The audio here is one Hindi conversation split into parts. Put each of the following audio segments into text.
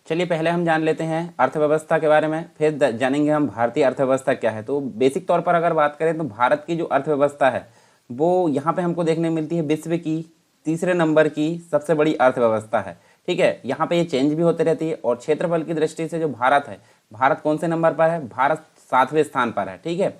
चलिए पहले हम जान लेते हैं अर्थव्यवस्था के बारे में, फिर जानेंगे हम भारतीय अर्थव्यवस्था क्या है। तो बेसिक तौर पर अगर बात करें तो भारत की जो अर्थव्यवस्था है वो यहाँ पे हमको देखने मिलती है विश्व की तीसरे नंबर की सबसे बड़ी अर्थव्यवस्था है। ठीक है, यहाँ पे ये चेंज भी होते रहती है। और क्षेत्रफल की दृष्टि से जो भारत है, भारत कौन से नंबर पर है? भारत 7वें स्थान पर है। ठीक है,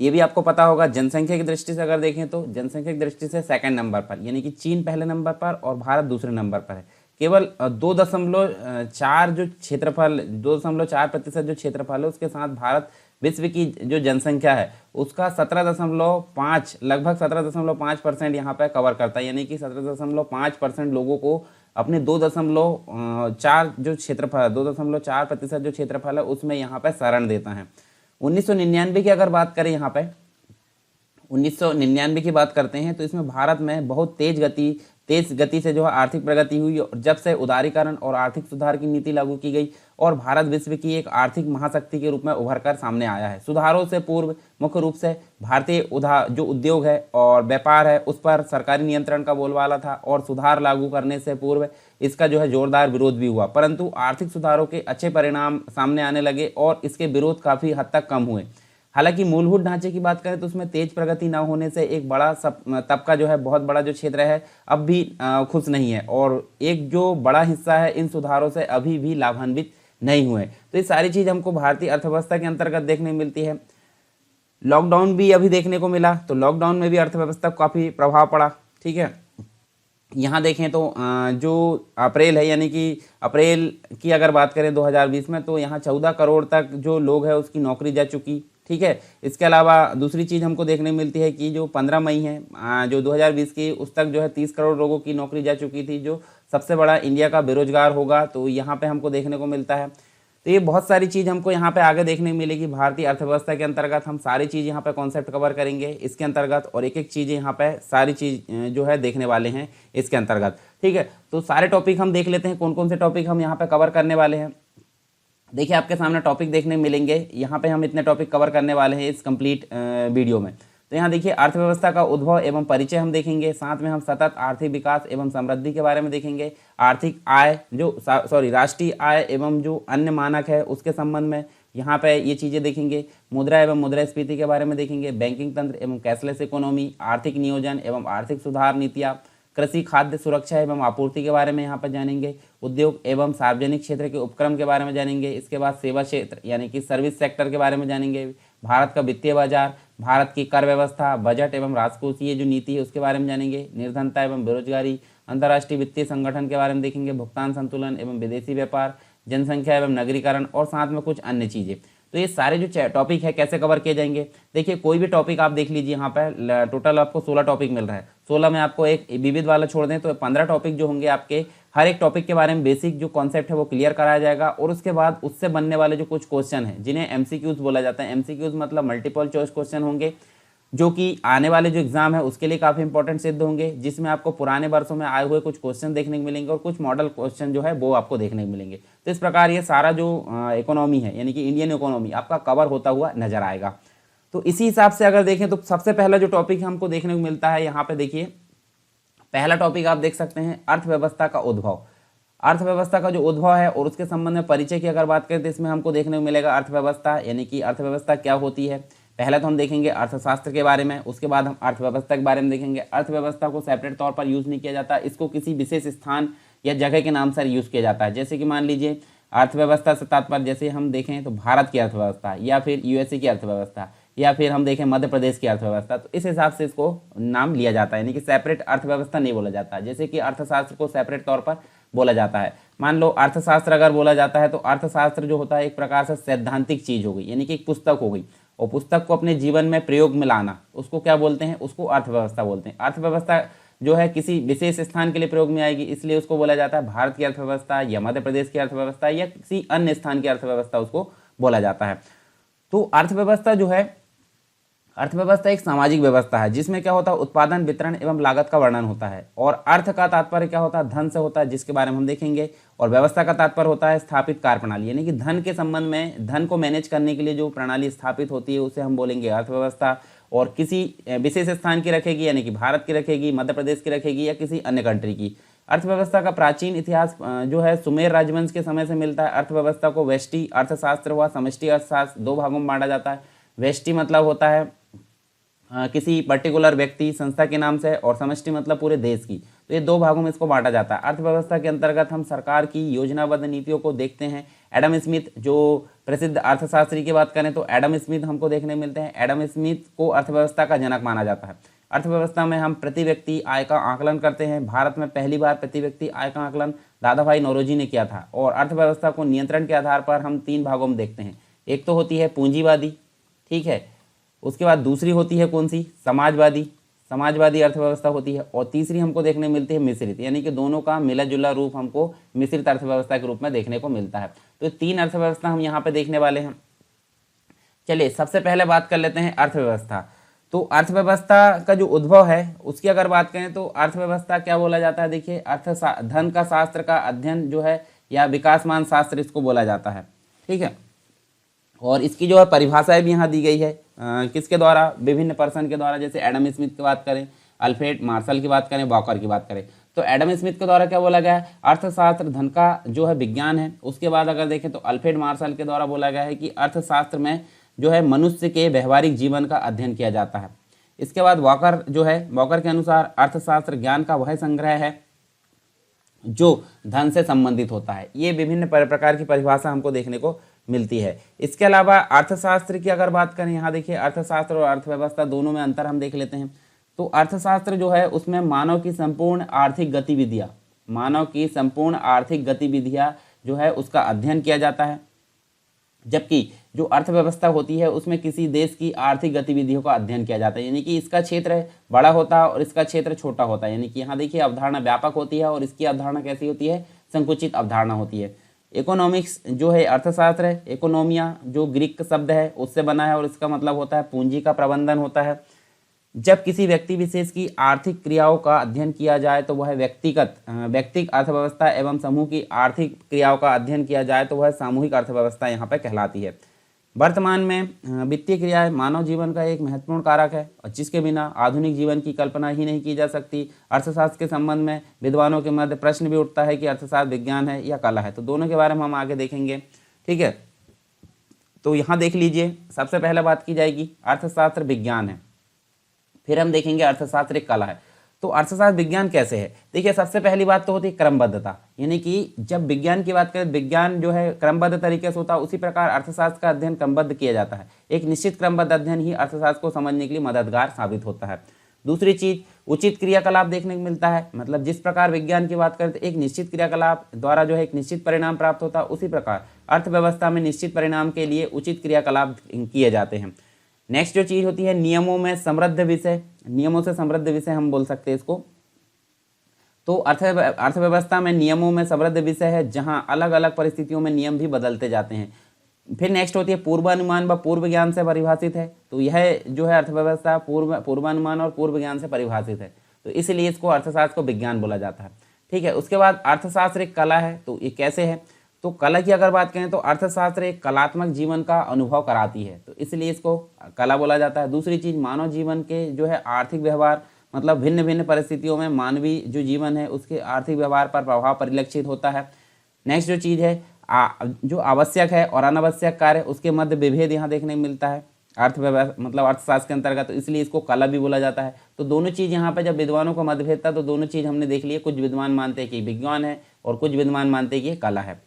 ये भी आपको पता होगा। जनसंख्या की दृष्टि से अगर देखें तो जनसंख्या की दृष्टि से सेकंड नंबर पर, यानी कि चीन पहले नंबर पर और भारत दूसरे नंबर पर है। केवल 2.4 जो क्षेत्रफल, 2.4% जो क्षेत्रफल है उसके साथ भारत विश्व की जो जनसंख्या है उसका 17.5 लगभग 17.5% यहाँ पे कवर करता है। यानी कि 17.5% लोगों को अपने 2.4 जो क्षेत्रफल, 2.4% जो क्षेत्रफल है उसमें यहाँ पे शरण देता है। 1999 की अगर बात करें, यहाँ पे 1999 की बात करते हैं तो इसमें भारत में बहुत तेज गति से जो है आर्थिक प्रगति हुई। और जब से उदारीकरण और आर्थिक सुधार की नीति लागू की गई और भारत विश्व की एक आर्थिक महाशक्ति के रूप में उभर कर सामने आया है। सुधारों से पूर्व मुख्य रूप से भारतीय जो उद्योग है और व्यापार है उस पर सरकारी नियंत्रण का बोलबाला था और सुधार लागू करने से पूर्व इसका जो है जोरदार विरोध भी हुआ, परंतु आर्थिक सुधारों के अच्छे परिणाम सामने आने लगे और इसके विरोध काफ़ी हद तक कम हुए। हालांकि मूलभूत ढांचे की बात करें तो उसमें तेज प्रगति न होने से एक बड़ा तबका जो है, बहुत बड़ा जो क्षेत्र है अब भी खुश नहीं है और एक जो बड़ा हिस्सा है इन सुधारों से अभी भी लाभान्वित नहीं हुए। तो ये सारी चीज़ हमको भारतीय अर्थव्यवस्था के अंतर्गत देखने मिलती है। लॉकडाउन भी अभी देखने को मिला, तो लॉकडाउन में भी अर्थव्यवस्था को काफ़ी प्रभाव पड़ा। ठीक है, यहाँ देखें तो जो अप्रैल है, यानी कि अप्रैल की अगर बात करें 2020 में, तो यहाँ 14 करोड़ तक जो लोग हैं उसकी नौकरी जा चुकी। ठीक है, इसके अलावा दूसरी चीज़ हमको देखने मिलती है कि जो 15 मई है जो 2020 की, उस तक जो है 30 करोड़ लोगों की नौकरी जा चुकी थी, जो सबसे बड़ा इंडिया का बेरोजगार होगा। तो यहाँ पे हमको देखने को मिलता है। तो ये बहुत सारी चीज़ हमको यहाँ पे आगे देखने मिलेगी। भारतीय अर्थव्यवस्था के अंतर्गत हम सारी चीज़ यहाँ पे कॉन्सेप्ट कवर करेंगे इसके अंतर्गत, और एक एक चीज़ यहाँ पे सारी चीज़ जो है देखने वाले हैं इसके अंतर्गत। ठीक है, तो सारे टॉपिक हम देख लेते हैं, कौन कौन से टॉपिक हम यहाँ पे कवर करने वाले हैं। देखिए आपके सामने टॉपिक देखने मिलेंगे, यहाँ पे हम इतने टॉपिक कवर करने वाले हैं इस कंप्लीट वीडियो में। तो यहाँ देखिए अर्थव्यवस्था का उद्भव एवं परिचय हम देखेंगे, साथ में हम सतत आर्थिक विकास एवं समृद्धि के बारे में देखेंगे, आर्थिक आय राष्ट्रीय आय एवं जो अन्य मानक है उसके संबंध में यहाँ पे ये चीज़ें देखेंगे, मुद्रा एवं मुद्रास्फीति के बारे में देखेंगे, बैंकिंग तंत्र एवं कैशलेस इकोनॉमी, आर्थिक नियोजन एवं आर्थिक सुधार नीतियाँ, कृषि खाद्य सुरक्षा एवं आपूर्ति के बारे में यहाँ पर जानेंगे, उद्योग एवं सार्वजनिक क्षेत्र के उपक्रम के बारे में जानेंगे। इसके बाद सेवा क्षेत्र यानी कि सर्विस सेक्टर के बारे में जानेंगे, भारत का वित्तीय बाजार, भारत की कर व्यवस्था, बजट एवं राजकोषीय जो नीति है उसके बारे में जानेंगे, निर्धनता एवं बेरोजगारी, अंतर्राष्ट्रीय वित्तीय संगठन के बारे में देखेंगे, भुगतान संतुलन एवं विदेशी व्यापार, जनसंख्या एवं नगरीकरण और साथ में कुछ अन्य चीज़ें। तो ये सारे जो टॉपिक है कैसे कवर किए जाएंगे, देखिए कोई भी टॉपिक आप देख लीजिए, यहाँ पर टोटल आपको 16 टॉपिक मिल रहा है। 16 में आपको एक विविध वाला छोड़ दें तो 15 टॉपिक जो होंगे आपके, हर एक टॉपिक के बारे में बेसिक जो कॉन्सेप्ट है वो क्लियर कराया जाएगा। और उसके बाद उससे बनने वाले जो कुछ क्वेश्चन हैं जिन्हें एमसीक्यूज बोला जाता है, एमसीक्यूज मतलब मल्टीपल चॉइस क्वेश्चन होंगे, जो कि आने वाले जो एग्जाम है उसके लिए काफ़ी इंपॉर्टेंट सिद्ध होंगे, जिसमें आपको पुराने वर्षों में आए हुए कुछ क्वेश्चन देखने को मिलेंगे और कुछ मॉडल क्वेश्चन जो है वो आपको देखने को मिलेंगे। तो इस प्रकार ये सारा जो इकोनॉमी है यानी कि इंडियन इकोनॉमी आपका कवर होता हुआ नजर आएगा। तो इसी हिसाब से अगर देखें तो सबसे पहला जो टॉपिक हमको देखने को मिलता है, यहाँ पे देखिए पहला टॉपिक आप देख सकते हैं अर्थव्यवस्था का उद्भव। अर्थव्यवस्था का जो उद्भव है और उसके संबंध में परिचय की अगर बात करें तो इसमें हमको देखने को मिलेगा अर्थव्यवस्था यानी कि अर्थव्यवस्था क्या होती है। पहले तो हम देखेंगे अर्थशास्त्र के बारे में, उसके बाद हम अर्थव्यवस्था के बारे में देखेंगे। अर्थव्यवस्था को सेपरेट तौर पर यूज़ नहीं किया जाता, इसको किसी विशेष स्थान या जगह के नाम से यूज़ किया जाता है। जैसे कि मान लीजिए अर्थव्यवस्था से तात्पर्य जैसे हम देखें तो भारत की अर्थव्यवस्था या फिर यूएसए की अर्थव्यवस्था या फिर हम देखें मध्य प्रदेश की अर्थव्यवस्था, तो इस हिसाब से इसको नाम लिया जाता है, यानी कि सेपरेट अर्थव्यवस्था नहीं बोला जाता। जैसे कि अर्थशास्त्र को सेपरेट तौर पर बोला जाता है। मान लो अर्थशास्त्र अगर बोला जाता है तो अर्थशास्त्र जो होता है एक प्रकार से सैद्धांतिक चीज़ हो गई, यानी कि एक पुस्तक हो गई, और पुस्तक को अपने जीवन में प्रयोग में लाना उसको क्या बोलते हैं, उसको अर्थव्यवस्था बोलते हैं। अर्थव्यवस्था जो है किसी विशेष स्थान के लिए प्रयोग में आएगी, इसलिए उसको बोला जाता है भारत की अर्थव्यवस्था या मध्य प्रदेश की अर्थव्यवस्था या किसी अन्य स्थान की अर्थव्यवस्था उसको बोला जाता है। तो अर्थव्यवस्था जो है, अर्थव्यवस्था एक सामाजिक व्यवस्था है जिसमें क्या होता है उत्पादन, वितरण एवं लागत का वर्णन होता है। और अर्थ का तात्पर्य क्या होता है, धन से होता है, जिसके बारे में हम देखेंगे। और व्यवस्था का तात्पर्य होता है स्थापित कार्य प्रणाली, यानी कि धन के संबंध में, धन को मैनेज करने के लिए जो प्रणाली स्थापित होती है उसे हम बोलेंगे अर्थव्यवस्था। और किसी विशेष स्थान की रखेगी, यानी कि भारत की रखेगी, मध्य प्रदेश की रखेगी या किसी अन्य कंट्री की। अर्थव्यवस्था का प्राचीन इतिहास जो है सुमेर राजवंश के समय से मिलता है। अर्थव्यवस्था को व्यष्टि अर्थशास्त्र व समष्टि अर्थशास्त्र दो भागों में बांटा जाता है। व्यष्टि मतलब होता है किसी पर्टिकुलर व्यक्ति संस्था के नाम से, और समष्टि मतलब पूरे देश की। तो ये दो भागों में इसको बांटा जाता है। अर्थव्यवस्था के अंतर्गत हम सरकार की योजनाबद्ध नीतियों को देखते हैं। एडम स्मिथ जो प्रसिद्ध अर्थशास्त्री की बात करें तो एडम स्मिथ हमको देखने मिलते हैं। एडम स्मिथ को अर्थव्यवस्था का जनक माना जाता है। अर्थव्यवस्था में हम प्रति व्यक्ति आय का आकलन करते हैं। भारत में पहली बार प्रति व्यक्ति आय का आकलन दादाभाई नौरोजी ने किया था। और अर्थव्यवस्था को नियंत्रण के आधार पर हम तीन भागों में देखते हैं। एक तो होती है पूंजीवादी, ठीक है, उसके बाद दूसरी होती है कौन सी, समाजवादी अर्थव्यवस्था होती है, और तीसरी हमको देखने मिलती है मिश्रित, यानी कि दोनों का मिला जुला रूप हमको मिश्रित अर्थव्यवस्था के रूप में देखने को मिलता है। तो तीन अर्थव्यवस्था हम यहाँ पे देखने वाले हैं। चलिए सबसे पहले बात कर लेते हैं अर्थव्यवस्था। तो अर्थव्यवस्था का जो उद्भव है उसकी अगर बात करें तो अर्थव्यवस्था क्या बोला जाता है, देखिए धन का शास्त्र का अध्ययन जो है या विकासमान शास्त्र इसको बोला जाता है, ठीक है। और इसकी जो है परिभाषाएं भी यहाँ दी गई है किसके द्वारा, विभिन्न पर्सन के द्वारा। जैसे एडम स्मिथ की बात करें, अल्फ्रेड मार्शल की बात करें, वॉकर की बात करें, तो एडम स्मिथ के द्वारा क्या बोला गया है, अर्थशास्त्र धन का जो है विज्ञान है। उसके बाद अगर देखें तो अल्फ्रेड मार्शल के द्वारा बोला गया है कि अर्थशास्त्र में जो है मनुष्य के व्यवहारिक जीवन का अध्ययन किया जाता है। इसके बाद वॉकर जो है, वॉकर के अनुसार अर्थशास्त्र ज्ञान का वह संग्रह है जो धन से संबंधित होता है। ये विभिन्न प्रकार की परिभाषा हमको देखने को मिलती है। इसके अलावा अर्थशास्त्र की अगर बात करें, यहाँ देखिए अर्थशास्त्र और अर्थव्यवस्था दोनों में अंतर हम देख लेते हैं। तो अर्थशास्त्र जो है उसमें मानव की संपूर्ण आर्थिक गतिविधियाँ जो है उसका अध्ययन किया जाता है, जबकि जो अर्थव्यवस्था होती है उसमें किसी देश की आर्थिक गतिविधियों का अध्ययन किया जाता है, यानी कि इसका क्षेत्र बड़ा होता है और इसका क्षेत्र छोटा होता है। यानी कि यहाँ देखिए अवधारणा व्यापक होती है और इसकी अवधारणा कैसी होती है, संकुचित अवधारणा होती है। इकोनॉमिक्स जो है अर्थशास्त्र है, इकोनोमिया जो ग्रीक शब्द है उससे बना है और इसका मतलब होता है पूंजी का प्रबंधन होता है। जब किसी व्यक्ति विशेष की आर्थिक क्रियाओं का अध्ययन किया जाए तो वह व्यक्तिगत अर्थव्यवस्था एवं समूह की आर्थिक क्रियाओं का अध्ययन किया जाए तो वह सामूहिक अर्थव्यवस्था यहाँ पर कहलाती है। वर्तमान में वित्तीय क्रियाएं मानव जीवन का एक महत्वपूर्ण कारक है और जिसके बिना आधुनिक जीवन की कल्पना ही नहीं की जा सकती। अर्थशास्त्र के संबंध में विद्वानों के मध्य प्रश्न भी उठता है कि अर्थशास्त्र विज्ञान है या कला है, तो दोनों के बारे में हम आगे देखेंगे, ठीक है। तो यहाँ देख लीजिए, सबसे पहले बात की जाएगी अर्थशास्त्र विज्ञान है, फिर हम देखेंगे अर्थशास्त्र एक कला है। तो अर्थशास्त्र विज्ञान कैसे है, देखिए सबसे पहली बात तो होती है क्रमबद्धता, यानी कि जब विज्ञान की बात करें, विज्ञान जो है क्रमबद्ध तरीके से होता है, उसी प्रकार अर्थशास्त्र का अध्ययन क्रमबद्ध किया जाता है। एक निश्चित क्रमबद्ध अध्ययन ही अर्थशास्त्र को समझने के लिए मददगार साबित होता है। दूसरी चीज उचित क्रियाकलाप देखने को मिलता है, मतलब जिस प्रकार विज्ञान की बात करें तो एक निश्चित क्रियाकलाप द्वारा जो है एक निश्चित परिणाम प्राप्त होता है, उसी प्रकार अर्थव्यवस्था में निश्चित परिणाम के लिए उचित क्रियाकलाप किए जाते हैं। नेक्स्ट जो चीज होती है नियमों में समृद्ध विषय, नियमों से समृद्ध विषय हम बोल सकते हैं इसको। तो अर्थव्यवस्था में नियमों में समृद्ध विषय है जहां अलग अलग परिस्थितियों में नियम भी बदलते जाते हैं। फिर नेक्स्ट होती है पूर्वानुमान व पूर्व ज्ञान से परिभाषित है, तो यह जो है अर्थव्यवस्था पूर्वानुमान और पूर्व ज्ञान से परिभाषित है, तो इसलिए इसको अर्थशास्त्र को विज्ञान बोला जाता है, ठीक है। उसके बाद अर्थशास्त्र एक कला है, तो ये कैसे है, तो कला की अगर बात करें तो अर्थशास्त्र एक कलात्मक जीवन का अनुभव कराती है, तो इसलिए इसको कला बोला जाता है। दूसरी चीज मानव जीवन के जो है आर्थिक व्यवहार, मतलब भिन्न भिन्न परिस्थितियों में मानवीय जो जीवन है उसके आर्थिक व्यवहार पर प्रभाव परिलक्षित होता है। नेक्स्ट जो चीज़ है जो आवश्यक है और अनावश्यक कार्य, उसके मध्य विभेद यहाँ देखने को मिलता है मतलब अर्थशास्त्र के अंतर्गत, तो इसलिए इसको कला भी बोला जाता है। तो दोनों चीज़ यहाँ पे जब विद्वानों का मतभेद था तो दोनों चीज़ हमने देख लिए, कुछ विद्वान मानते हैं कि विज्ञान है और कुछ विद्वान मानते हैं कि कला है।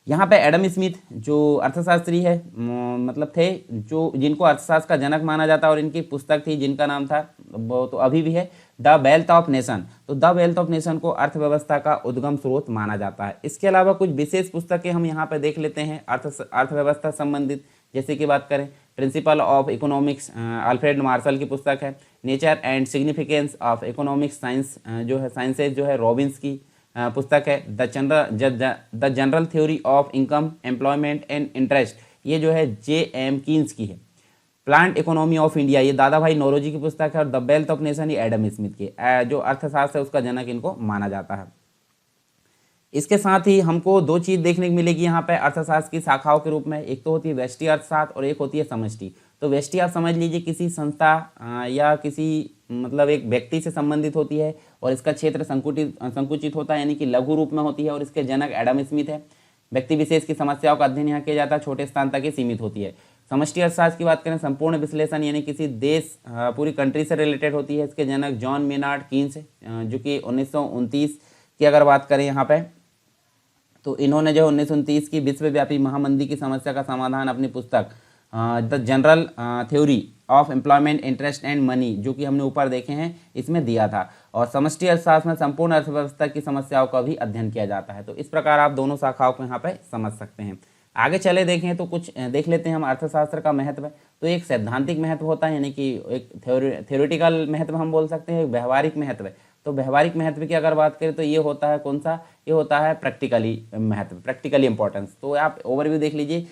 यहाँ पे एडम स्मिथ जो अर्थशास्त्री है मतलब थे जो जिनको अर्थशास्त्र का जनक माना जाता है, और इनकी पुस्तक थी जिनका नाम था, वो तो अभी भी है, द वेल्थ ऑफ नेशन। तो द वेल्थ ऑफ नेशन को अर्थव्यवस्था का उद्गम स्रोत माना जाता है। इसके अलावा कुछ विशेष पुस्तकें हम यहाँ पे देख लेते हैं अर्थव्यवस्था संबंधित, जैसे कि बात करें principle of economics Alfred Marshall की पुस्तक है, nature and significance of economics science जो है साइंसेज जो है रॉबिन्स की पुस्तक है, the general theory of income employment and interest, ये जो है J.M. कीन्स की है। प्लांट इकोनॉमी ऑफ इंडिया ये दादाभाई नौरोजी की पुस्तक है, और द वेल्थ ऑफ नेशन ये एडम स्मिथ की, जो अर्थशास्त्र है उसका जनक इनको माना जाता है। इसके साथ ही हमको दो चीज़ देखने को मिलेगी यहाँ पे अर्थशास्त्र की शाखाओं के रूप में, एक तो होती है व्यष्टि अर्थशास्त्र और एक होती है समष्टि। तो व्यष्टि आप समझ लीजिए किसी संस्था या किसी मतलब एक व्यक्ति से संबंधित होती है और इसका क्षेत्र संकुचित होता है, यानी कि लघु रूप में होती है, और इसके जनक एडम स्मिथ है। व्यक्ति विशेष की समस्याओं का अध्ययन यहाँ किया जाता है, छोटे स्थान तक ही सीमित होती है। समष्टि अर्थशास्त्र की बात करें, संपूर्ण विश्लेषण यानी किसी देश पूरी कंट्री से रिलेटेड होती है। इसके जनक जॉन मेनार्ड कीन्स, जो कि 1929 की अगर बात करें यहाँ पे, तो इन्होंने जो 1929 की विश्वव्यापी महामंदी की समस्या का समाधान अपनी पुस्तक the general theory of employment interest and money, जो कि हमने ऊपर देखे हैं, इसमें दिया था। और समष्टि अर्थशास्त्र में संपूर्ण अर्थव्यवस्था की समस्याओं का भी अध्ययन किया जाता है। तो इस प्रकार आप दोनों शाखाओं को यहाँ पे समझ सकते हैं। आगे चले देखें तो कुछ देख लेते हैं हम अर्थशास्त्र का महत्व। तो एक सैद्धांतिक महत्व होता है, यानी कि एक थ्योरेटिकल महत्व हम बोल सकते हैं, एक व्यवहारिक महत्व है। तो व्यवहारिक महत्व की अगर बात करें तो ये होता है कौन सा, ये होता है प्रैक्टिकली महत्व, प्रैक्टिकली इंपॉर्टेंस। तो आप ओवरव्यू देख लीजिए।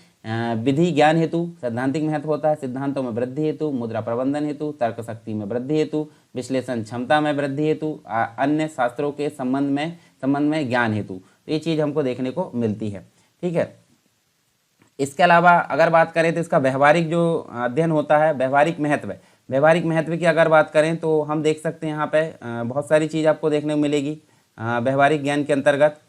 विधि ज्ञान हेतु सैद्धांतिक महत्व होता है, सिद्धांतों में वृद्धि हेतु, मुद्रा प्रबंधन हेतु, तर्क शक्ति में वृद्धि हेतु, विश्लेषण क्षमता में वृद्धि हेतु, अन्य शास्त्रों के संबंध में ज्ञान हेतु। तो ये चीज़ हमको देखने को मिलती है। ठीक है। इसके अलावा अगर बात करें तो इसका व्यवहारिक जो अध्ययन होता है, व्यवहारिक महत्व की अगर बात करें तो हम देख सकते हैं यहाँ पे बहुत सारी चीज़ आपको देखने को मिलेगी व्यवहारिक ज्ञान के अंतर्गत।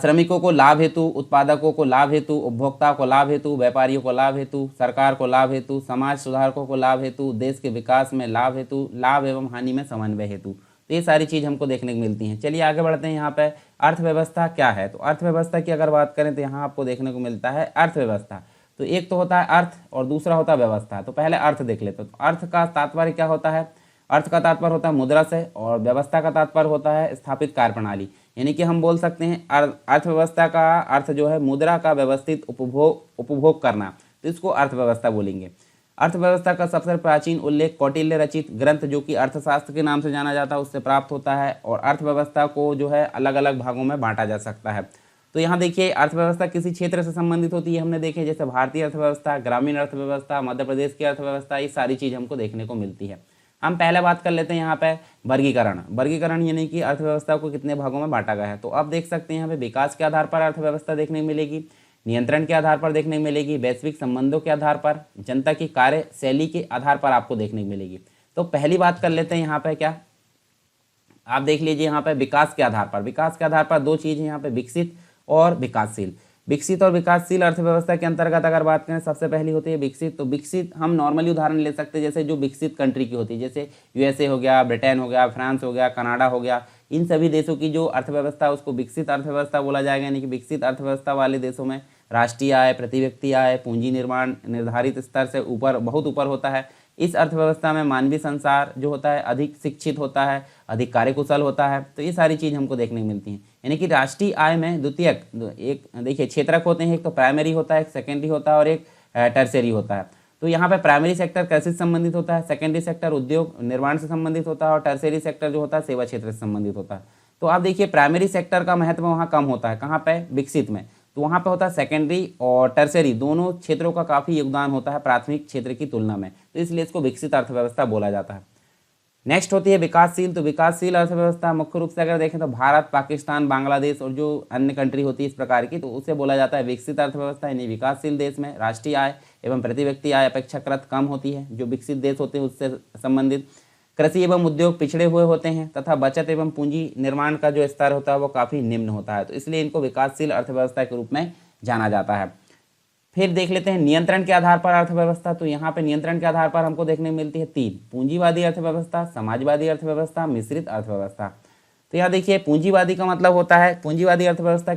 श्रमिकों को लाभ हेतु, उत्पादकों को लाभ हेतु, उपभोक्ताओं को लाभ हेतु, व्यापारियों को लाभ हेतु, सरकार को लाभ हेतु, समाज सुधारकों को लाभ हेतु, देश के विकास में लाभ हेतु, लाभ एवं हानि में समन्वय हेतु। तो ये सारी चीज़ हमको देखने को मिलती हैं। चलिए आगे बढ़ते हैं। यहाँ पे अर्थव्यवस्था क्या है, तो अर्थव्यवस्था की अगर बात करें तो यहाँ आपको देखने को मिलता है अर्थव्यवस्था। तो एक तो होता है अर्थ और दूसरा होता है व्यवस्था। तो पहले अर्थ देख लेते हैं। तो अर्थ का तात्पर्य क्या होता है, अर्थ का तात्पर्य होता है मुद्रा से, और व्यवस्था का तात्पर्य होता है स्थापित कार्यप्रणाली। यानी कि हम बोल सकते हैं अर्थव्यवस्था का अर्थ जो है मुद्रा का व्यवस्थित उपभोग करना, तो इसको अर्थव्यवस्था बोलेंगे। अर्थव्यवस्था का सबसे प्राचीन उल्लेख कौटिल्य रचित ग्रंथ, जो कि अर्थशास्त्र के नाम से जाना जाता है, उससे प्राप्त होता है। और अर्थव्यवस्था को जो है अलग अलग भागों में बांटा जा सकता है। तो यहाँ देखिए अर्थव्यवस्था किसी क्षेत्र से संबंधित होती है, हमने देखे जैसे भारतीय अर्थव्यवस्था, ग्रामीण अर्थव्यवस्था, मध्य प्रदेश की अर्थव्यवस्था, ये सारी चीज़ हमको देखने को मिलती है। हम पहले बात कर लेते हैं यहाँ पे वर्गीकरण यानी कि अर्थव्यवस्था को कितने भागों में बांटा गया है। तो आप देख सकते हैं यहाँ पे विकास के आधार पर अर्थव्यवस्था देखने को मिलेगी, नियंत्रण के आधार पर देखने को मिलेगी, वैश्विक संबंधों के आधार पर, जनता की कार्यशैली के आधार पर आपको देखने को मिलेगी। तो पहली बात कर लेते हैं यहाँ पे क्या, आप देख लीजिए यहाँ पे विकास के आधार पर दो चीज़ यहाँ पे, विकसित और विकासशील अर्थव्यवस्था के अंतर्गत अगर बात करें, सबसे पहली होती है विकसित। तो विकसित हम नॉर्मली उदाहरण ले सकते हैं, जैसे जो विकसित कंट्री की होती है, जैसे यूएसए हो गया, ब्रिटेन हो गया, फ्रांस हो गया, कनाडा हो गया, इन सभी देशों की जो अर्थव्यवस्था है उसको विकसित अर्थव्यवस्था बोला जाएगा। यानी कि विकसित अर्थव्यवस्था वाले देशों में राष्ट्रीय आय, प्रति व्यक्ति आय, पूंजी निर्माण निर्धारित स्तर से बहुत ऊपर होता है। इस अर्थव्यवस्था में मानवीय संसार जो होता है अधिक शिक्षित होता है, अधिक कार्यकुशल होता है। तो ये सारी चीज़ हमको देखने को मिलती हैं। यानी कि राष्ट्रीय आय में द्वितीयक एक देखिए क्षेत्रक होते हैं, एक तो प्राइमरी होता है, एक सेकेंडरी होता है और एक टर्सरी होता है। तो यहाँ पे प्राइमरी सेक्टर कृषि से संबंधित होता है, सेकेंडरी सेक्टर उद्योग निर्माण से संबंधित होता है, और टर्सरी सेक्टर जो होता है सेवा क्षेत्र से संबंधित होता है। तो आप देखिए प्राइमरी सेक्टर का महत्व वहाँ कम होता है, कहाँ पे, विकसित में। तो वहाँ पे होता है सेकेंडरी और टर्सरी दोनों क्षेत्रों का काफ़ी योगदान होता है प्राथमिक क्षेत्र की तुलना में, तो इसलिए इसको विकसित अर्थव्यवस्था बोला जाता है। नेक्स्ट होती है विकासशील। तो विकासशील अर्थव्यवस्था मुख्य रूप से अगर देखें तो भारत, पाकिस्तान, बांग्लादेश और जो अन्य कंट्री होती है इस प्रकार की, तो उसे बोला जाता है विकसित अर्थव्यवस्था। यानी विकासशील देश में राष्ट्रीय आय एवं प्रति व्यक्ति आय अपेक्षाकृत कम होती है, जो विकसित देश होते हैं उससे संबंधित। कृषि एवं उद्योग पिछड़े हुए होते हैं तथा बचत एवं पूंजी निर्माण का जो स्तर होता है वो काफ़ी निम्न होता है, तो इसलिए इनको विकासशील अर्थव्यवस्था के रूप में जाना जाता है। फिर देख लेते हैं नियंत्रण के आधार पर अर्थव्यवस्था। तो यहाँ पे नियंत्रण के आधार पर हमको देखने में मिलती है तीन, पूंजीवादी अर्थव्यवस्था, समाजवादी अर्थव्यवस्था, मिश्रित अर्थव्यवस्था। तो यहाँ देखिए पूंजीवादी का मतलब होता है, पूंजीवादी अर्थव्यवस्था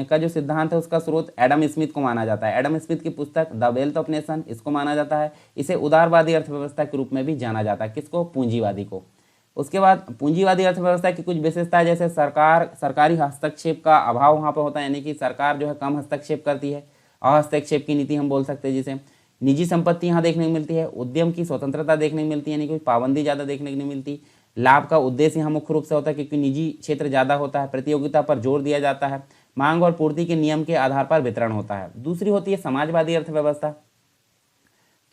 का जो सिद्धांत है उसका स्रोत एडम स्मिथ को माना जाता है। एडम स्मिथ की पुस्तक द वेल्थ ऑफ नेशन, इसको माना जाता है। इसे उदारवादी अर्थव्यवस्था के रूप में भी जाना जाता है, किसको, पूंजीवादी को। उसके बाद पूंजीवादी अर्थव्यवस्था की कुछ विशेषताएं, जैसे सरकारी हस्तक्षेप का अभाव वहाँ पर होता है, यानी कि सरकार जो है कम हस्तक्षेप करती है, अहस्तक्षेप की नीति हम बोल सकते हैं जिसे। निजी संपत्ति यहाँ देखने को मिलती है, उद्यम की स्वतंत्रता देखने को मिलती है, यानी कोई पाबंदी ज़्यादा देखने को नहीं मिलती। लाभ का उद्देश्य यहाँ मुख्य रूप से होता है क्योंकि निजी क्षेत्र ज़्यादा होता है, प्रतियोगिता पर जोर दिया जाता है, मांग और पूर्ति के नियम के आधार पर वितरण होता है। दूसरी होती है समाजवादी अर्थव्यवस्था।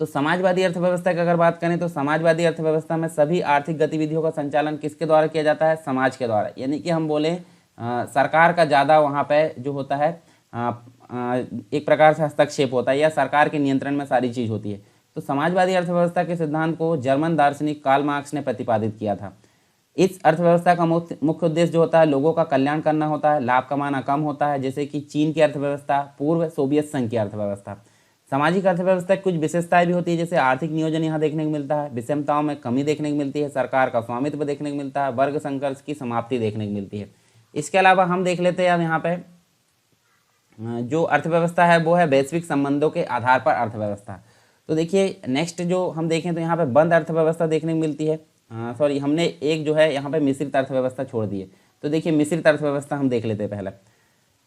तो समाजवादी अर्थव्यवस्था की अगर बात करें तो समाजवादी अर्थव्यवस्था में सभी आर्थिक गतिविधियों का संचालन किसके द्वारा किया जाता है, समाज के द्वारा। यानी कि हम बोले सरकार का ज़्यादा वहाँ पे जो होता है एक प्रकार से हस्तक्षेप होता है, या सरकार के नियंत्रण में सारी चीज़ होती है। तो समाजवादी अर्थव्यवस्था के सिद्धांत को जर्मन दार्शनिक कार्ल मार्क्स ने प्रतिपादित किया था। इस अर्थव्यवस्था का मुख्य उद्देश्य जो होता है लोगों का कल्याण करना होता है, लाभ कमाना कम होता है, जैसे कि चीन की अर्थव्यवस्था, पूर्व सोवियत संघ की अर्थव्यवस्था। सामाजिक अर्थव्यवस्था की कुछ विशेषताएं भी होती है, जैसे आर्थिक नियोजन यहाँ देखने को मिलता है, विषमताओं में कमी देखने को मिलती है, सरकार का स्वामित्व देखने को मिलता है, वर्ग संघर्ष की समाप्ति देखने को मिलती है। इसके अलावा हम देख लेते हैं अब यहाँ पे जो अर्थव्यवस्था है वो है वैश्विक संबंधों के आधार पर अर्थव्यवस्था। तो देखिए नेक्स्ट जो हम देखें तो यहाँ पे बंद अर्थव्यवस्था देखने को मिलती है। सॉरी, हमने एक जो है यहाँ पे मिश्रित अर्थव्यवस्था छोड़ दी है। तो देखिए मिश्रित अर्थव्यवस्था हम देख लेते हैं पहले।